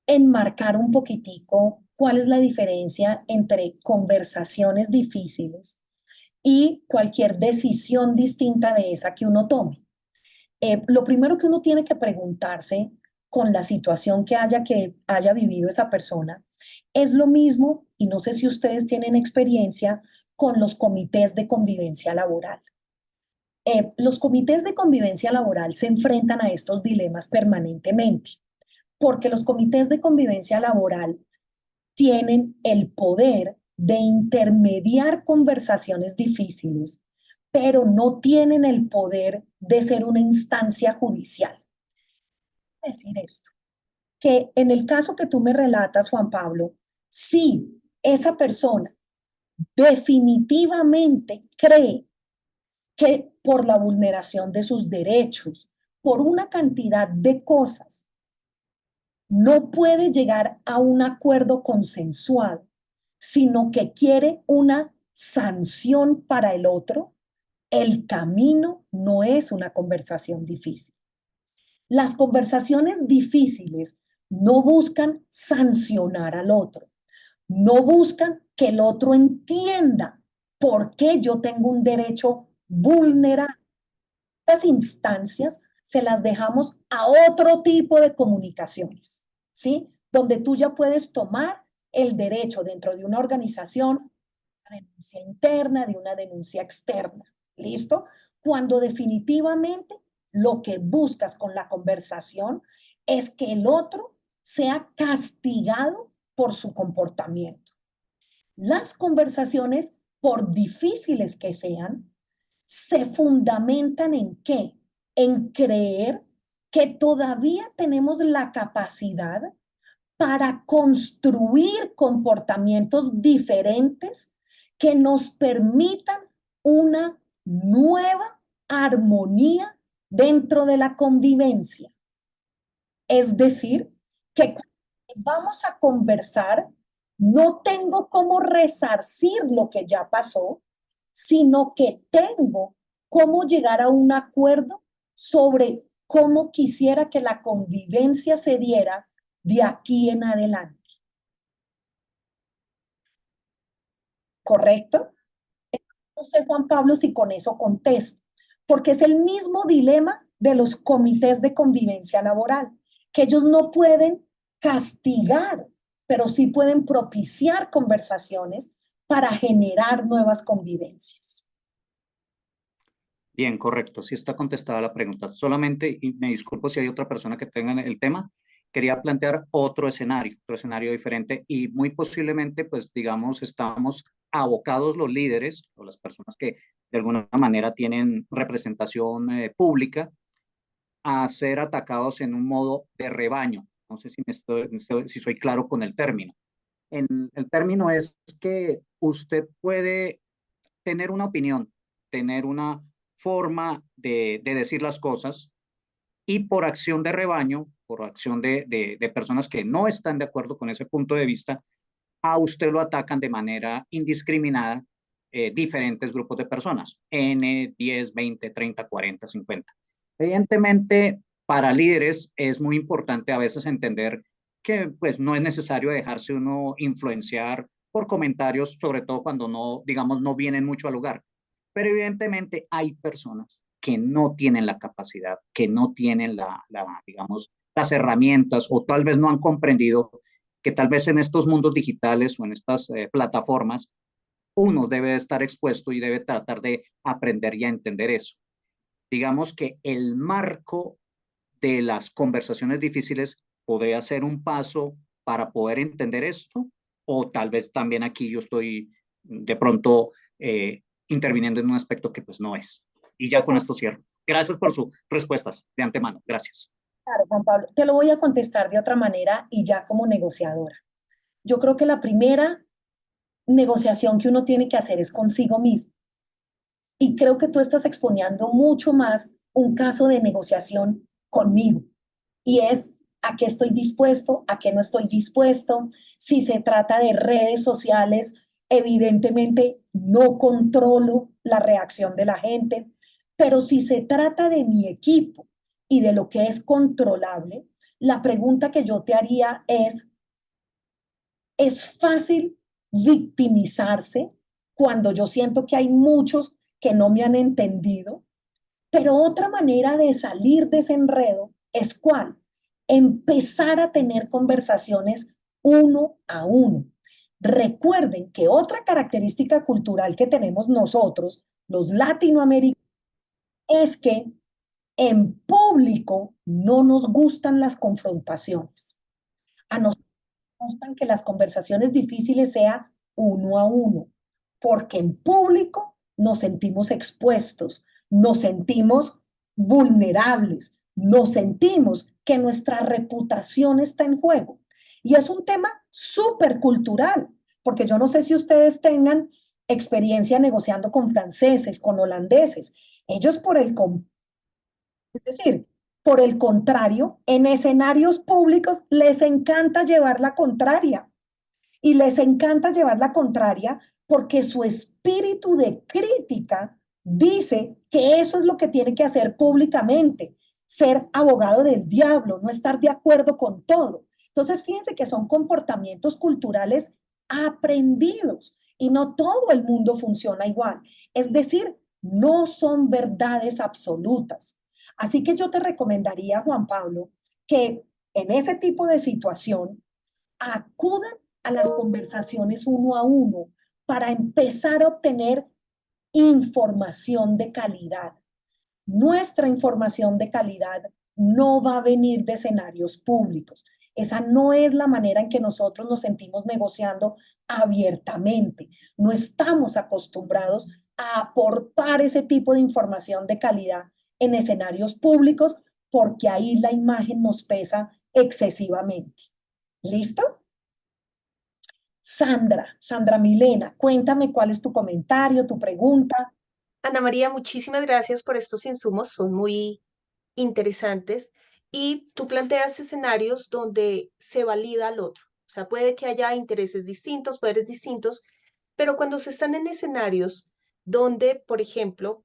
enmarcar un poquitico cuál es la diferencia entre conversaciones difíciles y cualquier decisión distinta de esa que uno tome. Lo primero que uno tiene que preguntarse con la situación que haya vivido esa persona es lo mismo, y no sé si ustedes tienen experiencia con los comités de convivencia laboral. Los comités de convivencia laboral se enfrentan a estos dilemas permanentemente, porque los comités de convivencia laboral tienen el poder de intermediar conversaciones difíciles, pero no tienen el poder de ser una instancia judicial. ¿Qué quiere decir esto? Que en el caso que tú me relatas, Juan Pablo, si esa persona definitivamente cree que por la vulneración de sus derechos, por una cantidad de cosas, no puede llegar a un acuerdo consensuado, sino que quiere una sanción para el otro, el camino no es una conversación difícil. Las conversaciones difíciles no buscan sancionar al otro, no buscan que el otro entienda por qué yo tengo un derecho vulnerable. Estas instancias se las dejamos a otro tipo de comunicaciones, ¿sí? Donde tú ya puedes tomar el derecho dentro de una organización, una denuncia interna, de una denuncia externa, ¿listo? Cuando definitivamente lo que buscas con la conversación es que el otro sea castigado por su comportamiento. Las conversaciones, por difíciles que sean, se fundamentan ¿en qué? En creer que todavía tenemos la capacidad para construir comportamientos diferentes que nos permitan una nueva armonía dentro de la convivencia. Es decir, que cuando vamos a conversar, no tengo cómo resarcir lo que ya pasó, sino que tengo cómo llegar a un acuerdo sobre cómo quisiera que la convivencia se diera de aquí en adelante. ¿Correcto? No sé, Juan Pablo, si con eso contesto, porque es el mismo dilema de los comités de convivencia laboral, que ellos no pueden castigar, pero sí pueden propiciar conversaciones para generar nuevas convivencias. Bien, correcto. Sí está contestada la pregunta. Solamente, y me disculpo si hay otra persona que tenga el tema, quería plantear otro escenario diferente y muy posiblemente, pues digamos, estamos abocados los líderes o las personas que de alguna manera tienen representación pública a ser atacados en un modo de rebaño. No sé si soy claro con el término. El término es que usted puede tener una opinión, tener una forma de decir las cosas y por acción de rebaño, por acción de personas que no están de acuerdo con ese punto de vista, a usted lo atacan de manera indiscriminada diferentes grupos de personas, N, 10, 20, 30, 40, 50. Evidentemente, para líderes es muy importante a veces entender que pues, no es necesario dejarse uno influenciar por comentarios, sobre todo cuando no, digamos, no vienen mucho al lugar. Pero evidentemente hay personas que no tienen la capacidad, que no tienen digamos, las herramientas o tal vez no han comprendido que tal vez en estos mundos digitales o en estas plataformas uno debe estar expuesto y debe tratar de aprender y a entender eso. Digamos que el marco de las conversaciones difíciles podría ser un paso para poder entender esto, o tal vez también aquí yo estoy de pronto interviniendo en un aspecto que pues no es. Y ya con esto cierro. Gracias por sus respuestas de antemano. Gracias. Claro, Juan Pablo, te lo voy a contestar de otra manera y ya como negociadora. Yo creo que la primera negociación que uno tiene que hacer es consigo mismo. Y creo que tú estás exponiendo mucho más un caso de negociación conmigo. Y es a qué estoy dispuesto, a qué no estoy dispuesto. Si se trata de redes sociales, evidentemente no controlo la reacción de la gente. Pero si se trata de mi equipo y de lo que es controlable, la pregunta que yo te haría ¿es fácil victimizarse cuando yo siento que hay muchos que no me han entendido? Pero otra manera de salir de ese enredo es ¿cuál? Empezar a tener conversaciones uno a uno. Recuerden que otra característica cultural que tenemos nosotros, los latinoamericanos, es que en público no nos gustan las confrontaciones. A nosotros gustan que las conversaciones difíciles sean uno a uno, porque en público nos sentimos expuestos, nos sentimos vulnerables, nos sentimos que nuestra reputación está en juego. Y es un tema súper cultural, porque yo no sé si ustedes tengan experiencia negociando con franceses, con holandeses. Ellos es decir, por el contrario, en escenarios públicos les encanta llevar la contraria y les encanta llevar la contraria porque su espíritu de crítica dice que eso es lo que tiene que hacer públicamente, ser abogado del diablo, no estar de acuerdo con todo. Entonces, fíjense que son comportamientos culturales aprendidos y no todo el mundo funciona igual. Es decir, no son verdades absolutas. Así que yo te recomendaría, Juan Pablo, que en ese tipo de situación acudan a las conversaciones uno a uno para empezar a obtener información de calidad. Nuestra información de calidad no va a venir de escenarios públicos. Esa no es la manera en que nosotros nos sentimos negociando abiertamente. No estamos acostumbrados a aportar ese tipo de información de calidad en escenarios públicos porque ahí la imagen nos pesa excesivamente. ¿Listo? Sandra Milena, cuéntame cuál es tu comentario, tu pregunta. Ana María, muchísimas gracias por estos insumos, son muy interesantes y tú planteas escenarios donde se valida al otro. O sea, puede que haya intereses distintos, poderes distintos, pero cuando se están en escenarios donde, por ejemplo,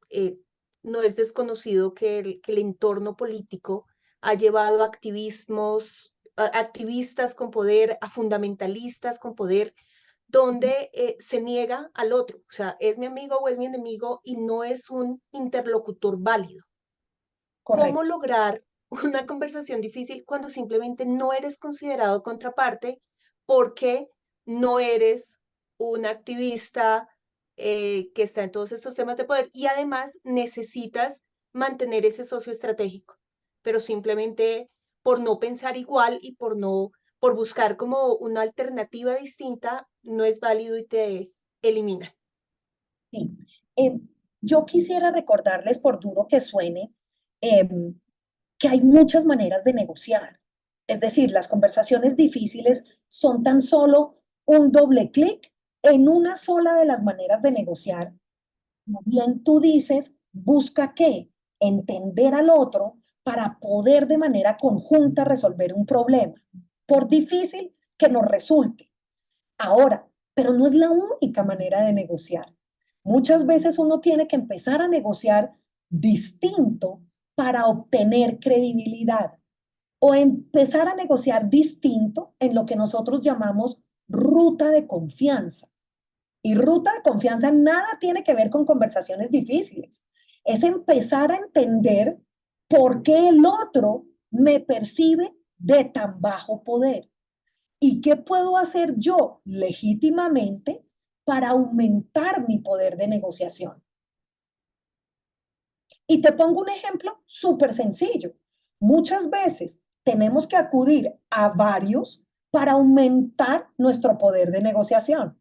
no es desconocido que el entorno político ha llevado a activistas con poder, a fundamentalistas con poder, donde se niega al otro, o sea, es mi amigo o es mi enemigo y no es un interlocutor válido. ¿Cómo Correcto. lograr una conversación difícil cuando simplemente no eres considerado contraparte porque no eres un activista que está en todos estos temas de poder y además necesitas mantener ese socio estratégico, pero simplemente por no pensar igual y por buscar como una alternativa distinta, no es válido y te elimina? Sí. Eh, yo quisiera recordarles, por duro que suene, que hay muchas maneras de negociar. Es decir, las conversaciones difíciles son tan solo un doble clic en una sola de las maneras de negociar. Como bien tú dices, busca qué? Entender al otro para poder de manera conjunta resolver un problema, por difícil que nos resulte. Ahora, pero no es la única manera de negociar. Muchas veces uno tiene que empezar a negociar distinto para obtener credibilidad o empezar a negociar distinto en lo que nosotros llamamos ruta de confianza. Y ruta de confianza nada tiene que ver con conversaciones difíciles. Es empezar a entender por qué el otro me percibe de tan bajo poder y qué puedo hacer yo legítimamente para aumentar mi poder de negociación. Y te pongo un ejemplo súper sencillo. Muchas veces tenemos que acudir a varios para aumentar nuestro poder de negociación.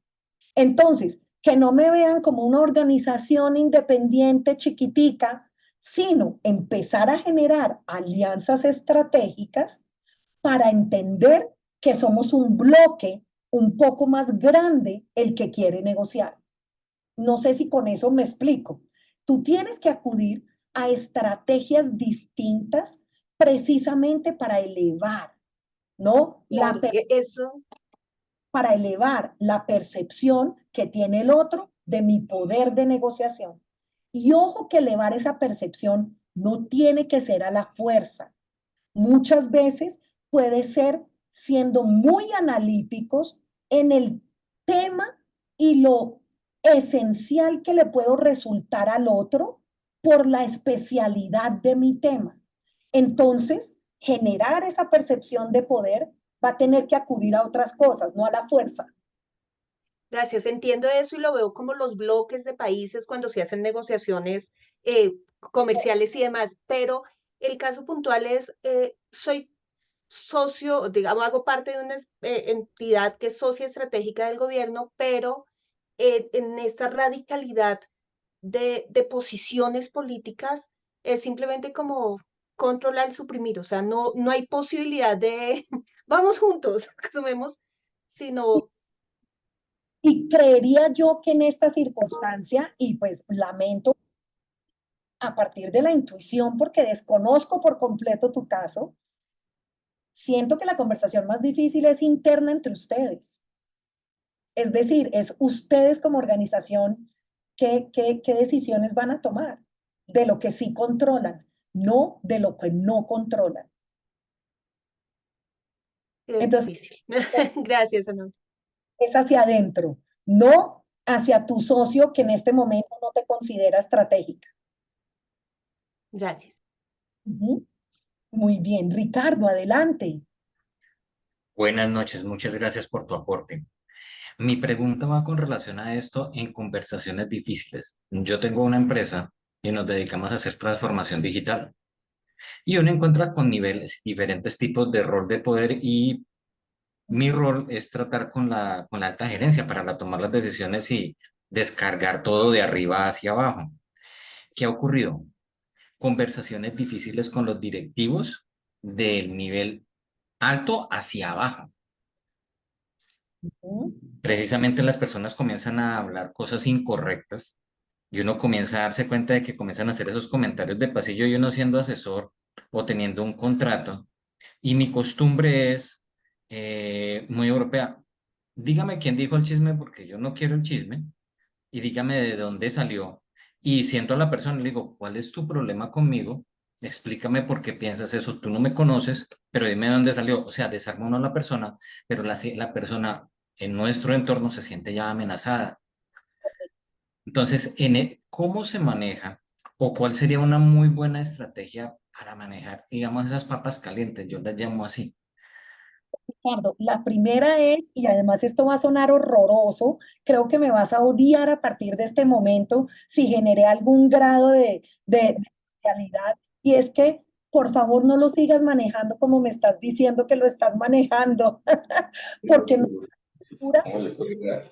Entonces, que no me vean como una organización independiente chiquitica, sino empezar a generar alianzas estratégicas para entender que somos un bloque un poco más grande el que quiere negociar. No sé si con eso me explico. Tú tienes que acudir a estrategias distintas precisamente para elevar, ¿no? Claro, eso, Para elevar la percepción que tiene el otro de mi poder de negociación. Y ojo que elevar esa percepción no tiene que ser a la fuerza. Muchas veces puede ser siendo muy analíticos en el tema y lo esencial que le puedo resultar al otro por la especialidad de mi tema. Entonces, generar esa percepción de poder va a tener que acudir a otras cosas, no a la fuerza. gracias, entiendo eso y lo veo como los bloques de países cuando se hacen negociaciones comerciales y demás, pero el caso puntual es, soy socio, digamos, hago parte de una entidad que es socia estratégica del gobierno, pero en esta radicalidad de posiciones políticas es simplemente como controlar, suprimir, o sea, no hay posibilidad de vamos juntos, asumemos, sino Y creería yo que en esta circunstancia, y pues lamento a partir de la intuición, porque desconozco por completo tu caso, siento que la conversación más difícil es interna entre ustedes. Es decir, es ustedes como organización qué decisiones van a tomar de lo que sí controlan, no de lo que no controlan. es Entonces, difícil. Gracias, Ana. es hacia adentro, no hacia tu socio que en este momento no te considera estratégica. Gracias. Ujú. Muy bien, Ricardo, adelante. Buenas noches, muchas gracias por tu aporte. Mi pregunta va con relación a esto en conversaciones difíciles. Yo tengo una empresa y nos dedicamos a hacer transformación digital. Y uno encuentra con niveles, diferentes tipos de rol de poder y mi rol es tratar con la alta gerencia para tomar las decisiones y descargar todo de arriba hacia abajo. ¿Qué ha ocurrido? Conversaciones difíciles con los directivos del nivel alto hacia abajo. Ujú. Precisamente las personas comienzan a hablar cosas incorrectas y uno comienza a darse cuenta de que comienzan a hacer esos comentarios de pasillo y uno siendo asesor o teniendo un contrato. Y mi costumbre es muy europea. Dígame quién dijo el chisme porque yo no quiero el chisme y dígame de dónde salió. Y siento a la persona y le digo, ¿cuál es tu problema conmigo? Explícame por qué piensas eso. Tú no me conoces, pero dime de dónde salió. O sea, desarma uno a la persona, pero la persona en nuestro entorno se siente ya amenazada. Entonces, ¿cómo se maneja o cuál sería una muy buena estrategia para manejar, digamos, esas papas calientes? Yo las llamo así. Ricardo, la primera es, y además esto va a sonar horroroso, creo que me vas a odiar a partir de este momento si generé algún grado de realidad, y es que por favor no lo sigas manejando como me estás diciendo que lo estás manejando, porque ¿Cómo le puedo ayudar?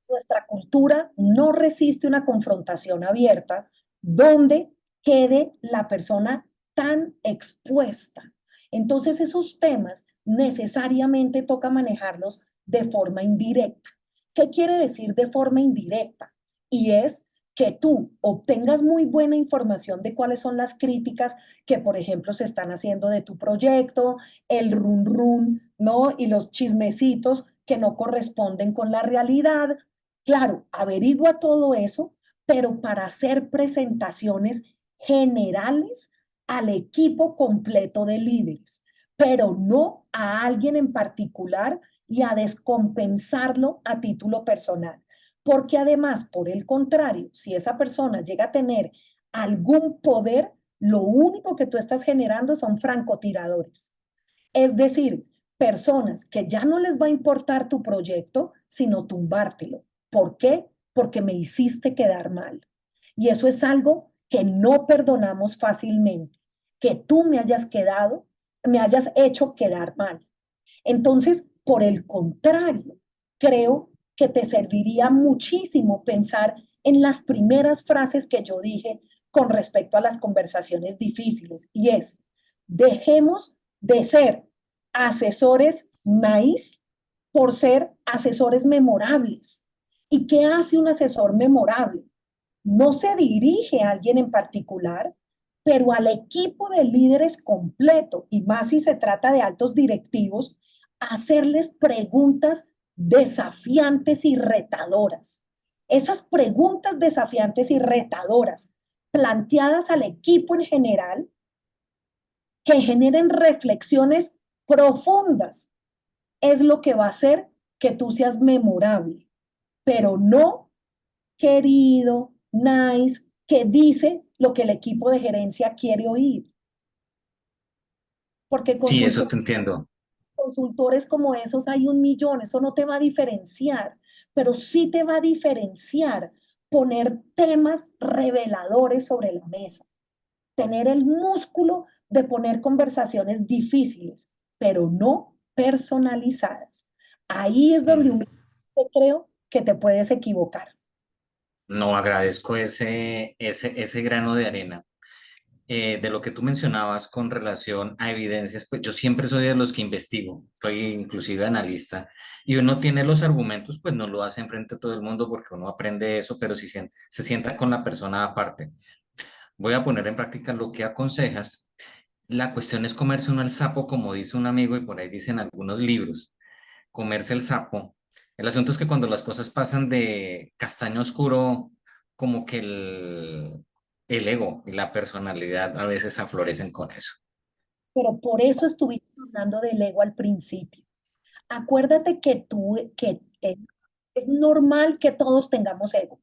nuestra cultura no resiste una confrontación abierta donde quede la persona tan expuesta. Entonces esos temas necesariamente toca manejarlos de forma indirecta. ¿Qué quiere decir de forma indirecta? Y es que tú obtengas muy buena información de cuáles son las críticas que, por ejemplo, se están haciendo de tu proyecto, el run run, ¿no? Y los chismecitos que no corresponden con la realidad, Claro, averigua todo eso, pero para hacer presentaciones generales al equipo completo de líderes, pero no a alguien en particular y a descompensarlo a título personal. Porque además, por el contrario, si esa persona llega a tener algún poder, lo único que tú estás generando son francotiradores. Es decir, personas que ya no les va a importar tu proyecto, sino tumbártelo. ¿Por qué? Porque me hiciste quedar mal. Y eso es algo que no perdonamos fácilmente, que tú me hayas hecho quedar mal. Entonces, por el contrario, creo que te serviría muchísimo pensar en las primeras frases que yo dije con respecto a las conversaciones difíciles, y es, dejemos de ser asesores nice por ser asesores memorables. ¿Y qué hace un asesor memorable? No se dirige a alguien en particular, pero al equipo de líderes completo, y más si se trata de altos directivos, hacerles preguntas desafiantes y retadoras. Esas preguntas desafiantes y retadoras planteadas al equipo en general, que generen reflexiones profundas, es lo que va a hacer que tú seas memorable, pero no querido, nice, que dice lo que el equipo de gerencia quiere oír. Porque Sí, eso te entiendo. consultores como esos hay un millón, eso no te va a diferenciar, pero sí te va a diferenciar poner temas reveladores sobre la mesa, tener el músculo de poner conversaciones difíciles, pero no personalizadas. Ahí es donde Mm, creo que te puedes equivocar. No, agradezco ese grano de arena. De lo que tú mencionabas con relación a evidencias, pues yo siempre soy de los que investigo, soy inclusive analista, y uno tiene los argumentos, pues no lo hace enfrente a todo el mundo porque uno aprende eso, pero si se sienta con la persona aparte. Voy a poner en práctica lo que aconsejas. La cuestión es comerse uno el sapo, como dice un amigo, y por ahí dicen algunos libros, comerse el sapo. El asunto es que cuando las cosas pasan de castaño oscuro, como que el ego y la personalidad a veces aflorecen con eso. Pero por eso estuvimos hablando del ego al principio. Acuérdate que es normal que todos tengamos ego.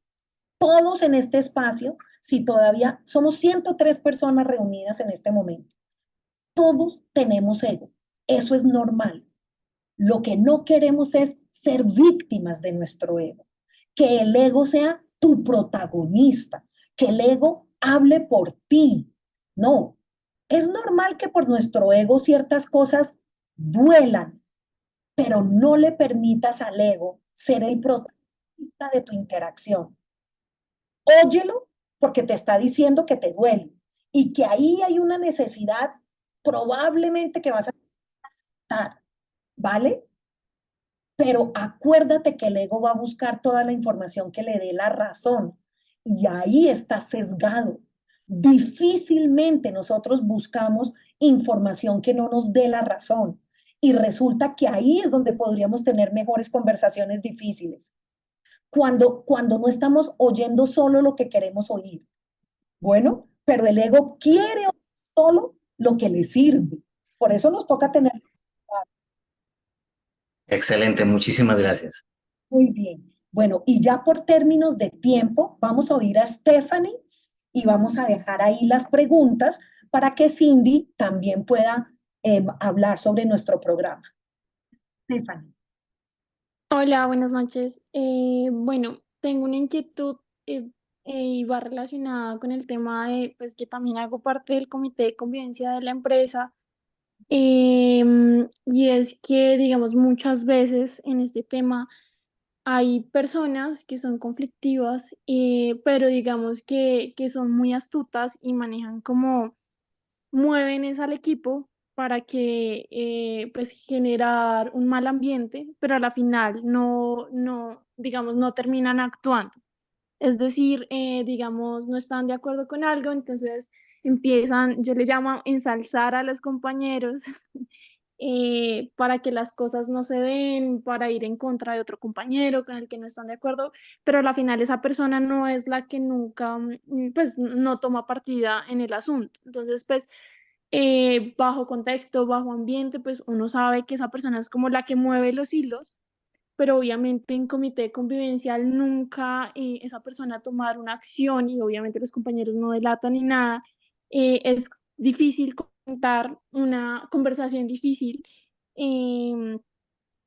Todos en este espacio, si todavía somos 103 personas reunidas en este momento, todos tenemos ego. Eso es normal. Lo que no queremos es ser víctimas de nuestro ego. Que el ego sea tu protagonista, que el ego hable por ti. No, es normal que por nuestro ego ciertas cosas duelan, pero no le permitas al ego ser el protagonista de tu interacción. Óyelo porque te está diciendo que te duele y que ahí hay una necesidad probablemente que vas a aceptar, ¿vale? Pero acuérdate que el ego va a buscar toda la información que le dé la razón y ahí está sesgado. Difícilmente nosotros buscamos información que no nos dé la razón y resulta que ahí es donde podríamos tener mejores conversaciones difíciles. Cuando no estamos oyendo solo lo que queremos oír. Bueno, pero el ego quiere oír solo lo que le sirve. Por eso nos toca tener. Excelente, muchísimas gracias. Muy bien. Bueno, y ya por términos de tiempo, vamos a oír a Stephanie y vamos a dejar ahí las preguntas para que Cindy también pueda hablar sobre nuestro programa. Stephanie. Hola, buenas noches. Bueno, tengo una inquietud y va relacionada con el tema de, pues que también hago parte del comité de convivencia de la empresa. Y es que, digamos, muchas veces en este tema hay personas que son conflictivas, pero digamos que son muy astutas y manejan como mueven es al equipo para que pues generar un mal ambiente, pero a la final digamos, no terminan actuando. Es decir, digamos, no están de acuerdo con algo, entonces empiezan, yo le llamo ensalzar a los compañeros para que las cosas no se den, para ir en contra de otro compañero con el que no están de acuerdo, pero a la final esa persona no es la que nunca, pues, no toma partida en el asunto. Entonces, pues, bajo contexto, bajo ambiente, pues uno sabe que esa persona es como la que mueve los hilos, pero obviamente en comité convivencial nunca esa persona tomar una acción y obviamente los compañeros no delatan ni nada. Es difícil contar una conversación difícil em,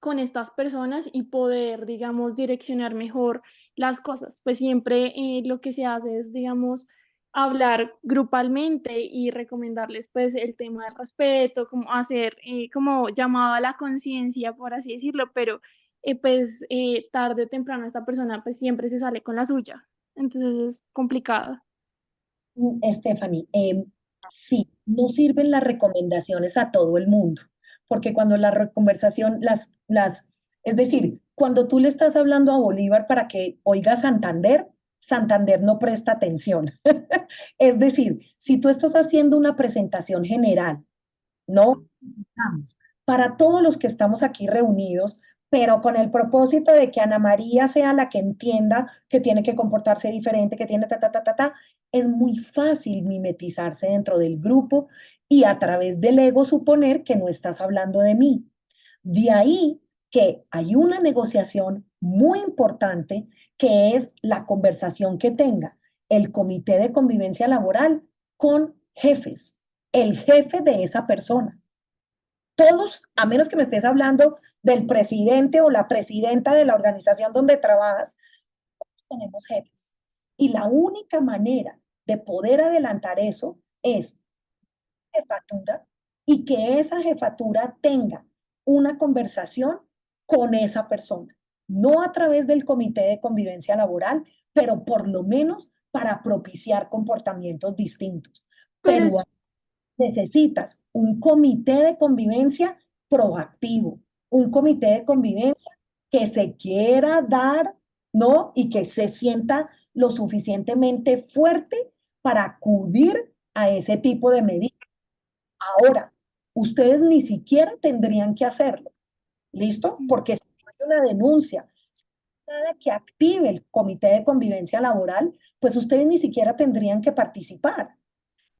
con estas personas y poder, digamos, direccionar mejor las cosas. Pues siempre lo que se hace es, digamos, hablar grupalmente y recomendarles pues el tema del respeto, como hacer como llamado a la conciencia, por así decirlo, pero tarde o temprano esta persona pues siempre se sale con la suya. Entonces es complicado. Stephanie, sí, no sirven las recomendaciones a todo el mundo, porque cuando conversación, es decir, cuando tú le estás hablando a Bolívar para que oiga Santander, Santander no presta atención. Es decir, si tú estás haciendo una presentación general, no vamos, para todos los que estamos aquí reunidos, pero con el propósito de que Ana María sea la que entienda que tiene que comportarse diferente, que tiene es muy fácil mimetizarse dentro del grupo y a través del ego suponer que no estás hablando de mí. De ahí que hay una negociación muy importante que es la conversación que tenga el comité de convivencia laboral con jefes, el jefe de esa persona. Todos, a menos que me estés hablando del presidente o la presidenta de la organización donde trabajas, todos tenemos jefes. Y la única manera de poder adelantar eso es jefatura y que esa jefatura tenga una conversación con esa persona, no a través del comité de convivencia laboral, pero por lo menos para propiciar comportamientos distintos. Pero Pero necesitas un comité de convivencia proactivo, un comité de convivencia que se quiera dar, ¿no? Y que se sienta lo suficientemente fuerte para acudir a ese tipo de medidas. Ahora, ustedes ni siquiera tendrían que hacerlo, ¿listo? Porque si no hay una denuncia, si no hay nada que active el comité de convivencia laboral, pues ustedes ni siquiera tendrían que participar,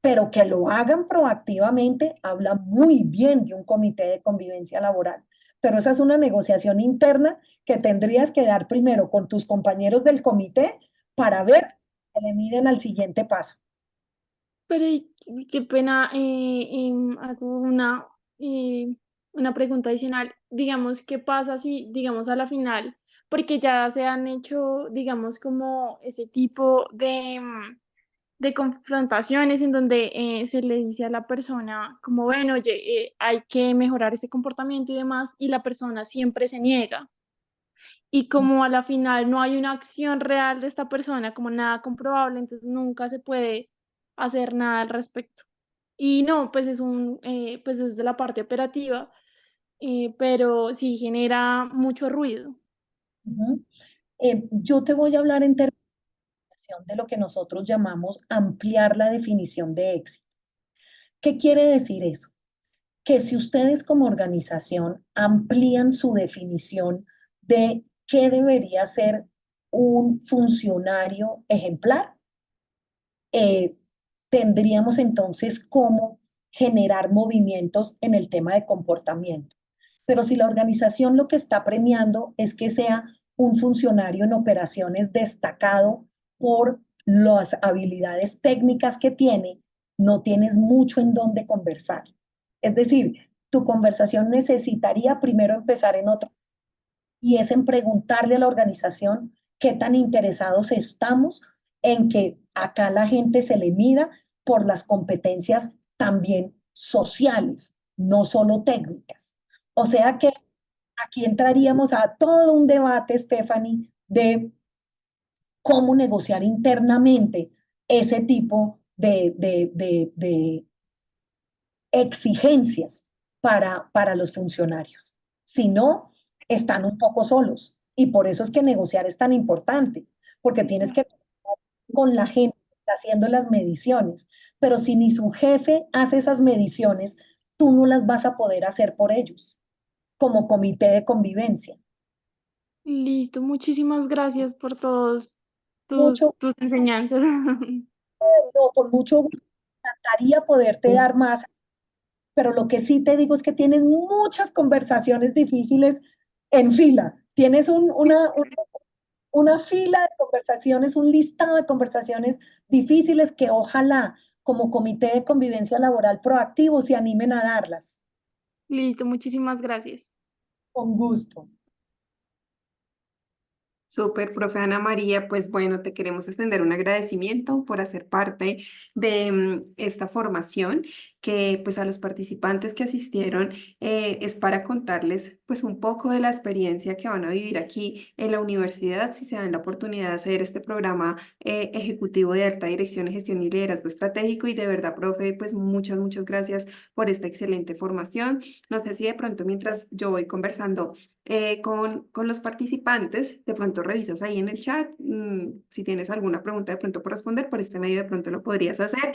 pero que lo hagan proactivamente habla muy bien de un comité de convivencia laboral. Pero esa es una negociación interna que tendrías que dar primero con tus compañeros del comité para ver que le miden al siguiente paso. Pero qué pena, hago una pregunta adicional. Digamos, ¿qué pasa si, digamos, a la final, porque ya se han hecho, digamos, como ese tipo de confrontaciones en donde se le dice a la persona como, bueno, oye, hay que mejorar ese comportamiento y demás, y la persona siempre se niega? Y como a la final no hay una acción real de esta persona, como nada comprobable, entonces nunca se puede hacer nada al respecto. Y no, pues pues es de la parte operativa, pero sí genera mucho ruido. Ujú. Yo te voy a hablar en términos de lo que nosotros llamamos ampliar la definición de éxito. ¿Qué quiere decir eso? Que si ustedes como organización amplían su definición de qué debería ser un funcionario ejemplar, eh, tendríamos entonces cómo generar movimientos en el tema de comportamiento. Pero si la organización lo que está premiando es que sea un funcionario en operaciones destacado por las habilidades técnicas que tiene, no tienes mucho en dónde conversar. Es decir, tu conversación necesitaría primero empezar en otro, y es en preguntarle a la organización qué tan interesados estamos en que acá la gente se le mida por las competencias también sociales, no solo técnicas. O sea que aquí entraríamos a todo un debate, Stephanie, de cómo negociar internamente ese tipo de exigencias para los funcionarios. Si no, están un poco solos. Y por eso es que negociar es tan importante, porque tienes que con la gente que está haciendo las mediciones. Pero si ni su jefe hace esas mediciones, tú no las vas a poder hacer por ellos como comité de convivencia. Listo, muchísimas gracias por todos Mucho, tus enseñanzas. no, con mucho gusto, me encantaría poderte dar más, pero lo que sí te digo es que tienes muchas conversaciones difíciles en fila. Tienes una fila de conversaciones, un listado de conversaciones difíciles que ojalá como comité de convivencia laboral proactivo se animen a darlas. Listo, muchísimas gracias. Con gusto. Súper, profe Ana María, pues bueno, te queremos extender un agradecimiento por hacer parte de esta formación que pues a los participantes que asistieron es para contarles pues un poco de la experiencia que van a vivir aquí en la universidad si se dan la oportunidad de hacer este programa ejecutivo de alta dirección, gestión y liderazgo estratégico y de verdad, profe, pues muchas gracias por esta excelente formación. No sé si de pronto mientras yo voy conversando con los participantes, de pronto revisas ahí en el chat, si tienes alguna pregunta de pronto por responder, por este medio de pronto lo podrías hacer.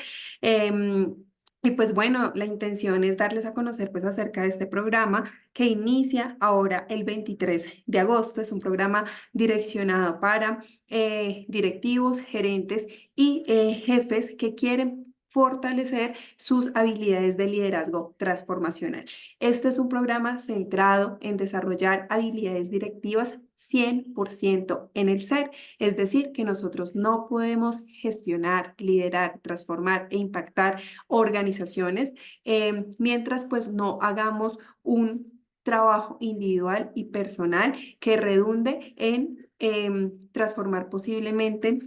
Y pues bueno, la intención es darles a conocer pues acerca de este programa que inicia ahora el 23 de agosto. Es un programa direccionado para directivos, gerentes y jefes que quieren fortalecer sus habilidades de liderazgo transformacional. Este es un programa centrado en desarrollar habilidades directivas 100% en el ser, es decir, que nosotros no podemos gestionar, liderar, transformar e impactar organizaciones mientras pues no hagamos un trabajo individual y personal que redunde en transformar posiblemente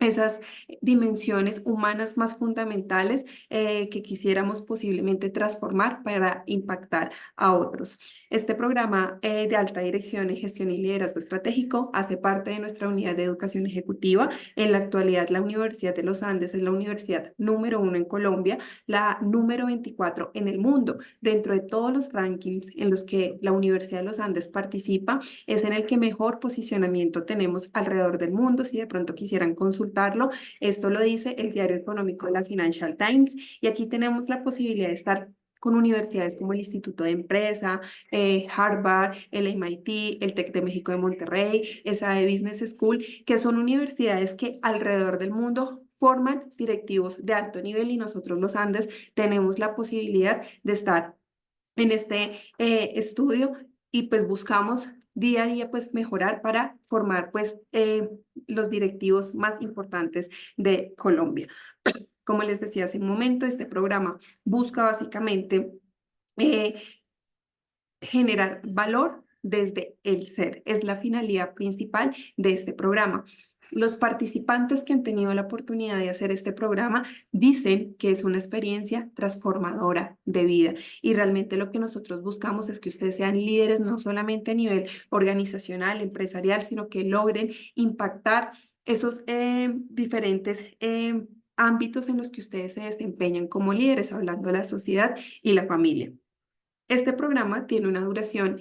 esas dimensiones humanas más fundamentales que quisiéramos posiblemente transformar para impactar a otros. Este programa de alta dirección en gestión y liderazgo estratégico hace parte de nuestra unidad de educación ejecutiva. En la actualidad, la Universidad de los Andes es la universidad número 1 en Colombia, la número 24 en el mundo. Dentro de todos los rankings en los que la Universidad de los Andes participa, es en el que mejor posicionamiento tenemos alrededor del mundo. Si de pronto quisieran consultarlo, esto lo dice el Diario Económico de la Financial Times y aquí tenemos la posibilidad de estar con universidades como el Instituto de Empresa, Harvard, el MIT, el TEC de México de Monterrey, ESADE Business School, que son universidades que alrededor del mundo forman directivos de alto nivel y nosotros los Andes tenemos la posibilidad de estar en este estudio y pues buscamos día a día pues mejorar para formar pues los directivos más importantes de Colombia. Como les decía hace un momento, este programa busca básicamente eh, generar valor desde el ser. Es la finalidad principal de este programa. Los participantes que han tenido la oportunidad de hacer este programa dicen que es una experiencia transformadora de vida y realmente lo que nosotros buscamos es que ustedes sean líderes no solamente a nivel organizacional, empresarial, sino que logren impactar esos diferentes ámbitos en los que ustedes se desempeñan como líderes, hablando de la sociedad y la familia. Este programa tiene una duración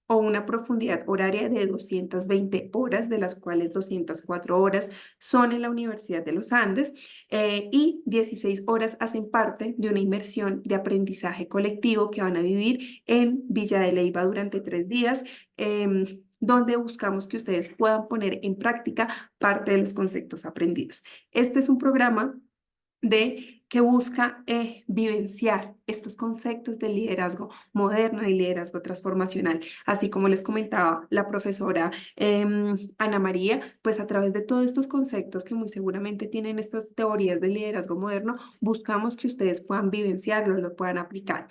o una profundidad horaria de 220 horas, de las cuales 204 horas son en la Universidad de los Andes y 16 horas hacen parte de una inmersión de aprendizaje colectivo que van a vivir en Villa de Leyva durante 3 días. Donde buscamos que ustedes puedan poner en práctica parte de los conceptos aprendidos. Este es un programa que busca vivenciar estos conceptos de liderazgo moderno y liderazgo transformacional. Así como les comentaba la profesora Ana María, pues a través de todos estos conceptos que muy seguramente tienen estas teorías de liderazgo moderno, buscamos que ustedes puedan vivenciarlo, lo puedan aplicar.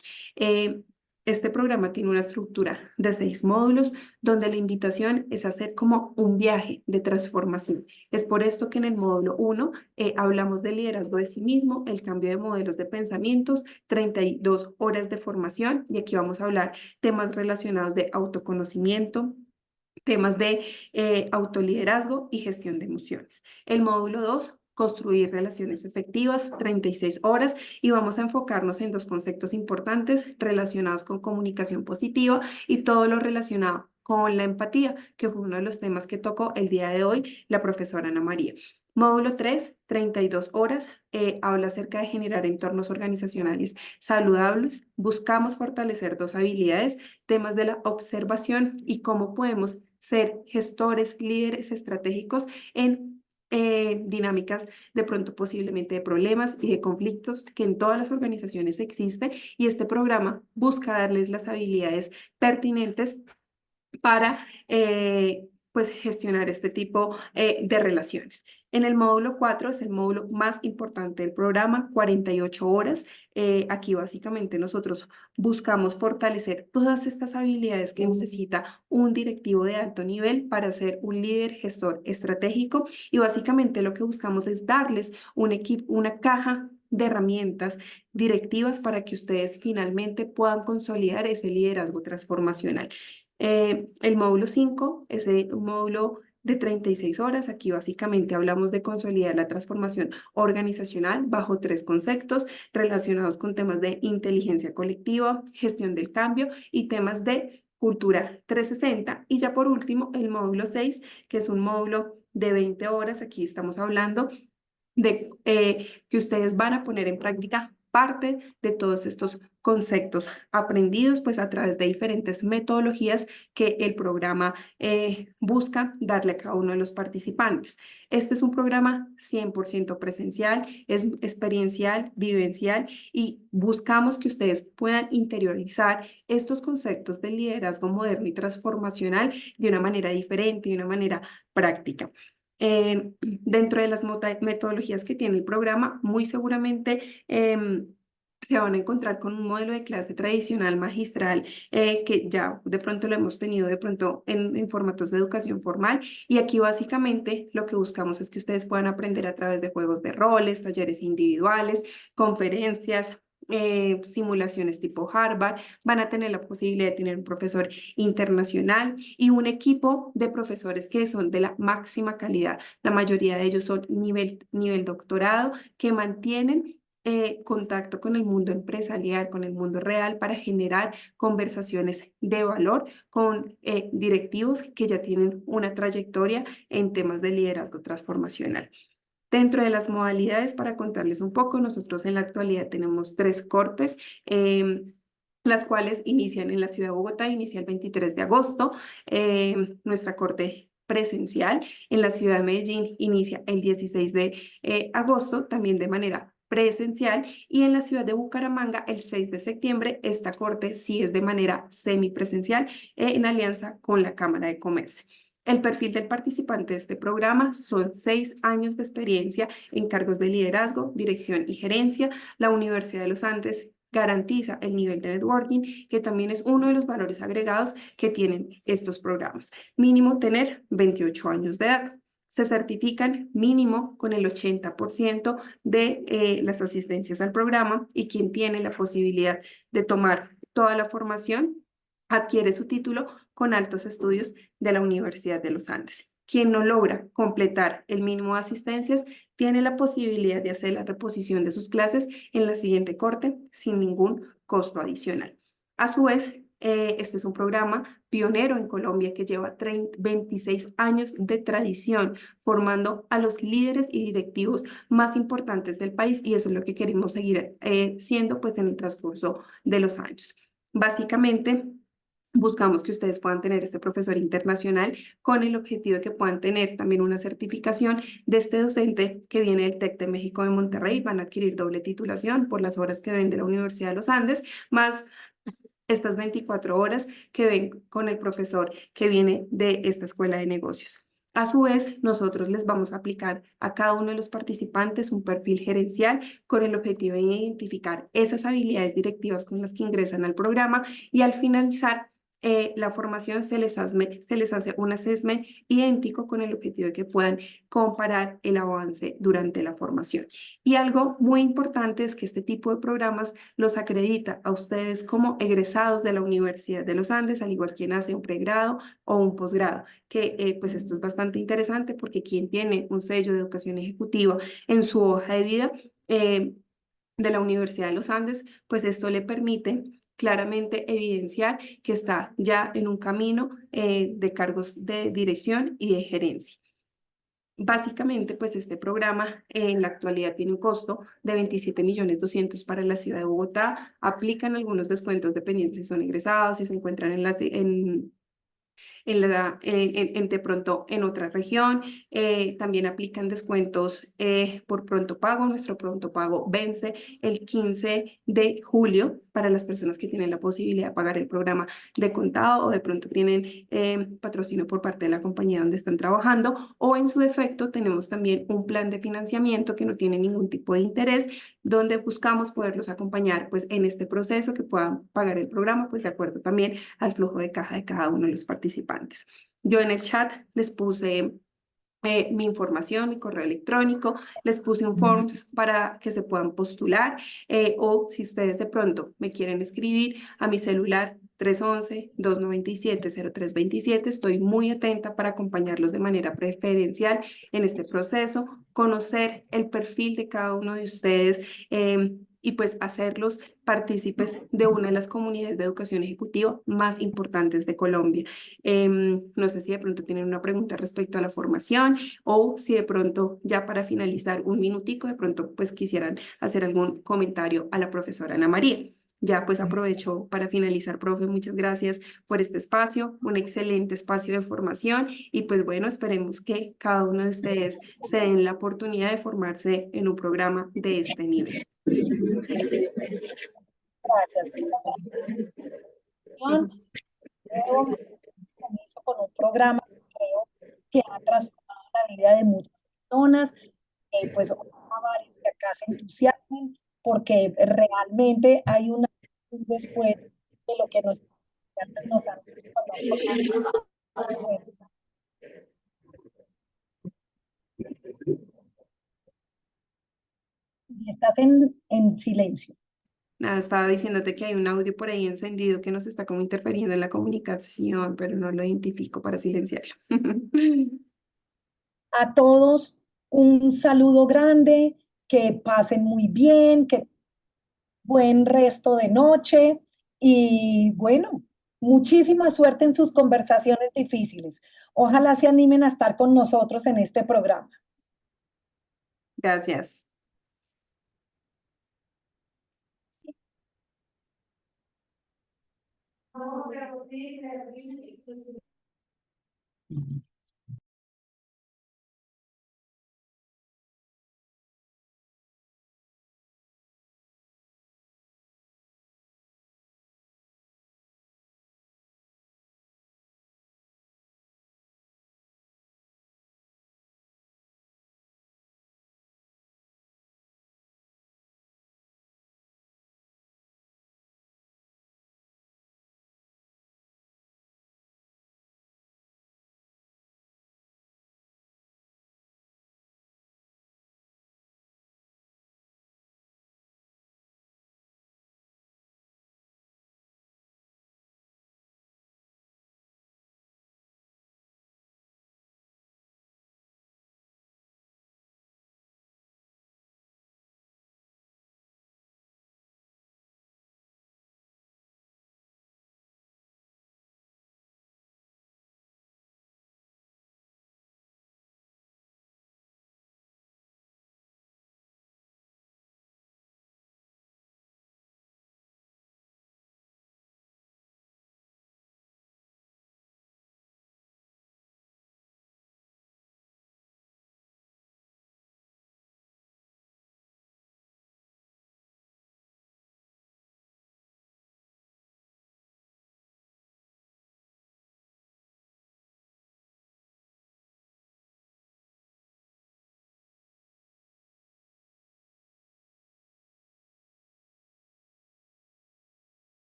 Este programa tiene una estructura de 6 módulos donde la invitación es hacer como un viaje de transformación. Es por esto que en el módulo 1 hablamos del liderazgo de sí mismo, el cambio de modelos de pensamientos, 32 horas de formación y aquí vamos a hablar temas relacionados de autoconocimiento, temas de autoliderazgo y gestión de emociones. El módulo 2, construir relaciones efectivas, 36 horas, y vamos a enfocarnos en 2 conceptos importantes relacionados con comunicación positiva y todo lo relacionado con la empatía, que fue uno de los temas que tocó el día de hoy la profesora Ana María. Módulo 3, 32 horas, habla acerca de generar entornos organizacionales saludables. Buscamos fortalecer dos habilidades, temas de la observación y cómo podemos ser gestores, líderes estratégicos en dinámicas de pronto posiblemente de problemas y de conflictos que en todas las organizaciones existe, y este programa busca darles las habilidades pertinentes para pues gestionar este tipo de relaciones. En el módulo 4 es el módulo más importante del programa, 48 horas. Aquí básicamente nosotros buscamos fortalecer todas estas habilidades que necesita un directivo de alto nivel para ser un líder gestor estratégico, y básicamente lo que buscamos es darles un equipo, una caja de herramientas directivas para que ustedes finalmente puedan consolidar ese liderazgo transformacional. El módulo 5 es un módulo de 36 horas. Aquí básicamente hablamos de consolidar la transformación organizacional bajo 3 conceptos relacionados con temas de inteligencia colectiva, gestión del cambio y temas de cultura 360. Y ya por último, el módulo 6, que es un módulo de 20 horas. Aquí estamos hablando de que ustedes van a poner en práctica parte de todos estos conceptos aprendidos pues a través de diferentes metodologías que el programa busca darle a cada uno de los participantes. Este es un programa 100% presencial, es experiencial, vivencial, y buscamos que ustedes puedan interiorizar estos conceptos del liderazgo moderno y transformacional de una manera diferente, de una manera práctica. Dentro de las metodologías que tiene el programa, muy seguramente se van a encontrar con un modelo de clase tradicional magistral que ya de pronto lo hemos tenido de pronto en formatos de educación formal, y aquí básicamente lo que buscamos es que ustedes puedan aprender a través de juegos de roles, talleres individuales, conferencias, simulaciones tipo Harvard. Van a tener la posibilidad de tener un profesor internacional y un equipo de profesores que son de la máxima calidad. La mayoría de ellos son nivel doctorado, que mantienen contacto con el mundo empresarial, con el mundo real, para generar conversaciones de valor con directivos que ya tienen una trayectoria en temas de liderazgo transformacional. Dentro de las modalidades, para contarles un poco, nosotros en la actualidad tenemos 3 cortes, las cuales inician en la ciudad de Bogotá, inicia el 23 de agosto, nuestra corte presencial. En la ciudad de Medellín inicia el 16 de agosto, también de manera presencial, y en la ciudad de Bucaramanga el 6 de septiembre. Esta corte sí es de manera semipresencial en alianza con la Cámara de Comercio. El perfil del participante de este programa son 6 años de experiencia en cargos de liderazgo, dirección y gerencia. La Universidad de los Andes garantiza el nivel de networking, que también es uno de los valores agregados que tienen estos programas. Mínimo tener 28 años de edad. Se certifican mínimo con el 80% de las asistencias al programa, y quien tiene la posibilidad de tomar toda la formación adquiere su título con altos estudios de la Universidad de los Andes. Quien no logra completar el mínimo de asistencias tiene la posibilidad de hacer la reposición de sus clases en la siguiente corte sin ningún costo adicional. A su vez, este es un programa pionero en Colombia que lleva 26 años de tradición formando a los líderes y directivos más importantes del país, y eso es lo que queremos seguir siendo pues en el transcurso de los años. Básicamente, buscamos que ustedes puedan tener este profesor internacional con el objetivo de que puedan tener también una certificación de este docente que viene del TEC de México de Monterrey. Van a adquirir doble titulación por las horas que ven de la Universidad de los Andes, más estas 24 horas que ven con el profesor que viene de esta escuela de negocios. A su vez, nosotros les vamos a aplicar a cada uno de los participantes un perfil gerencial con el objetivo de identificar esas habilidades directivas con las que ingresan al programa, y al finalizar la formación se les hace un assessment idéntico con el objetivo de que puedan comparar el avance durante la formación. Y algo muy importante es que este tipo de programas los acredita a ustedes como egresados de la Universidad de los Andes, al igual que quien hace un pregrado o un posgrado, que pues esto es bastante interesante porque quien tiene un sello de educación ejecutiva en su hoja de vida de la Universidad de los Andes, pues esto le permite claramente evidenciar que está ya en un camino de cargos de dirección y de gerencia. Básicamente, pues este programa en la actualidad tiene un costo de 27.200.000 para la ciudad de Bogotá. Aplican algunos descuentos dependiendo si son egresados, si se encuentran de pronto en otra región. También aplican descuentos por pronto pago. Nuestro pronto pago vence el 15 de julio para las personas que tienen la posibilidad de pagar el programa de contado o de pronto tienen patrocinio por parte de la compañía donde están trabajando, o en su defecto tenemos también un plan de financiamiento que no tiene ningún tipo de interés, donde buscamos poderlos acompañar pues en este proceso, que puedan pagar el programa pues de acuerdo también al flujo de caja de cada uno de los participantes. Yo en el chat les puse mi información, mi correo electrónico, les puse un forms para que se puedan postular, o si ustedes de pronto me quieren escribir a mi celular 311-297-0327, estoy muy atenta para acompañarlos de manera preferencial en este proceso, conocer el perfil de cada uno de ustedes, y pues hacerlos partícipes de una de las comunidades de educación ejecutiva más importantes de Colombia. No sé si de pronto tienen una pregunta respecto a la formación, o si de pronto ya para finalizar un minutico, de pronto pues quisieran hacer algún comentario a la profesora Ana María. Ya pues aprovecho para finalizar, profe, muchas gracias por este espacio, un excelente espacio de formación, y pues bueno, esperemos que cada uno de ustedes se den la oportunidad de formarse en un programa de este nivel. Gracias. Nuevo compromiso con un programa que creo que ha transformado la vida de muchas personas. Pues ojalá varios que acá se entusiasmen porque realmente hay una después de lo que nuestros estudiantes nos han dicho cuando han formado. Estás en silencio. Nada, estaba diciéndote que hay un audio por ahí encendido que nos está como interfiriendo en la comunicación, pero no lo identifico para silenciarlo. A todos un saludo grande, que pasen muy bien, que buen resto de noche y bueno, muchísima suerte en sus conversaciones difíciles. Ojalá se animen a estar con nosotros en este programa. Gracias.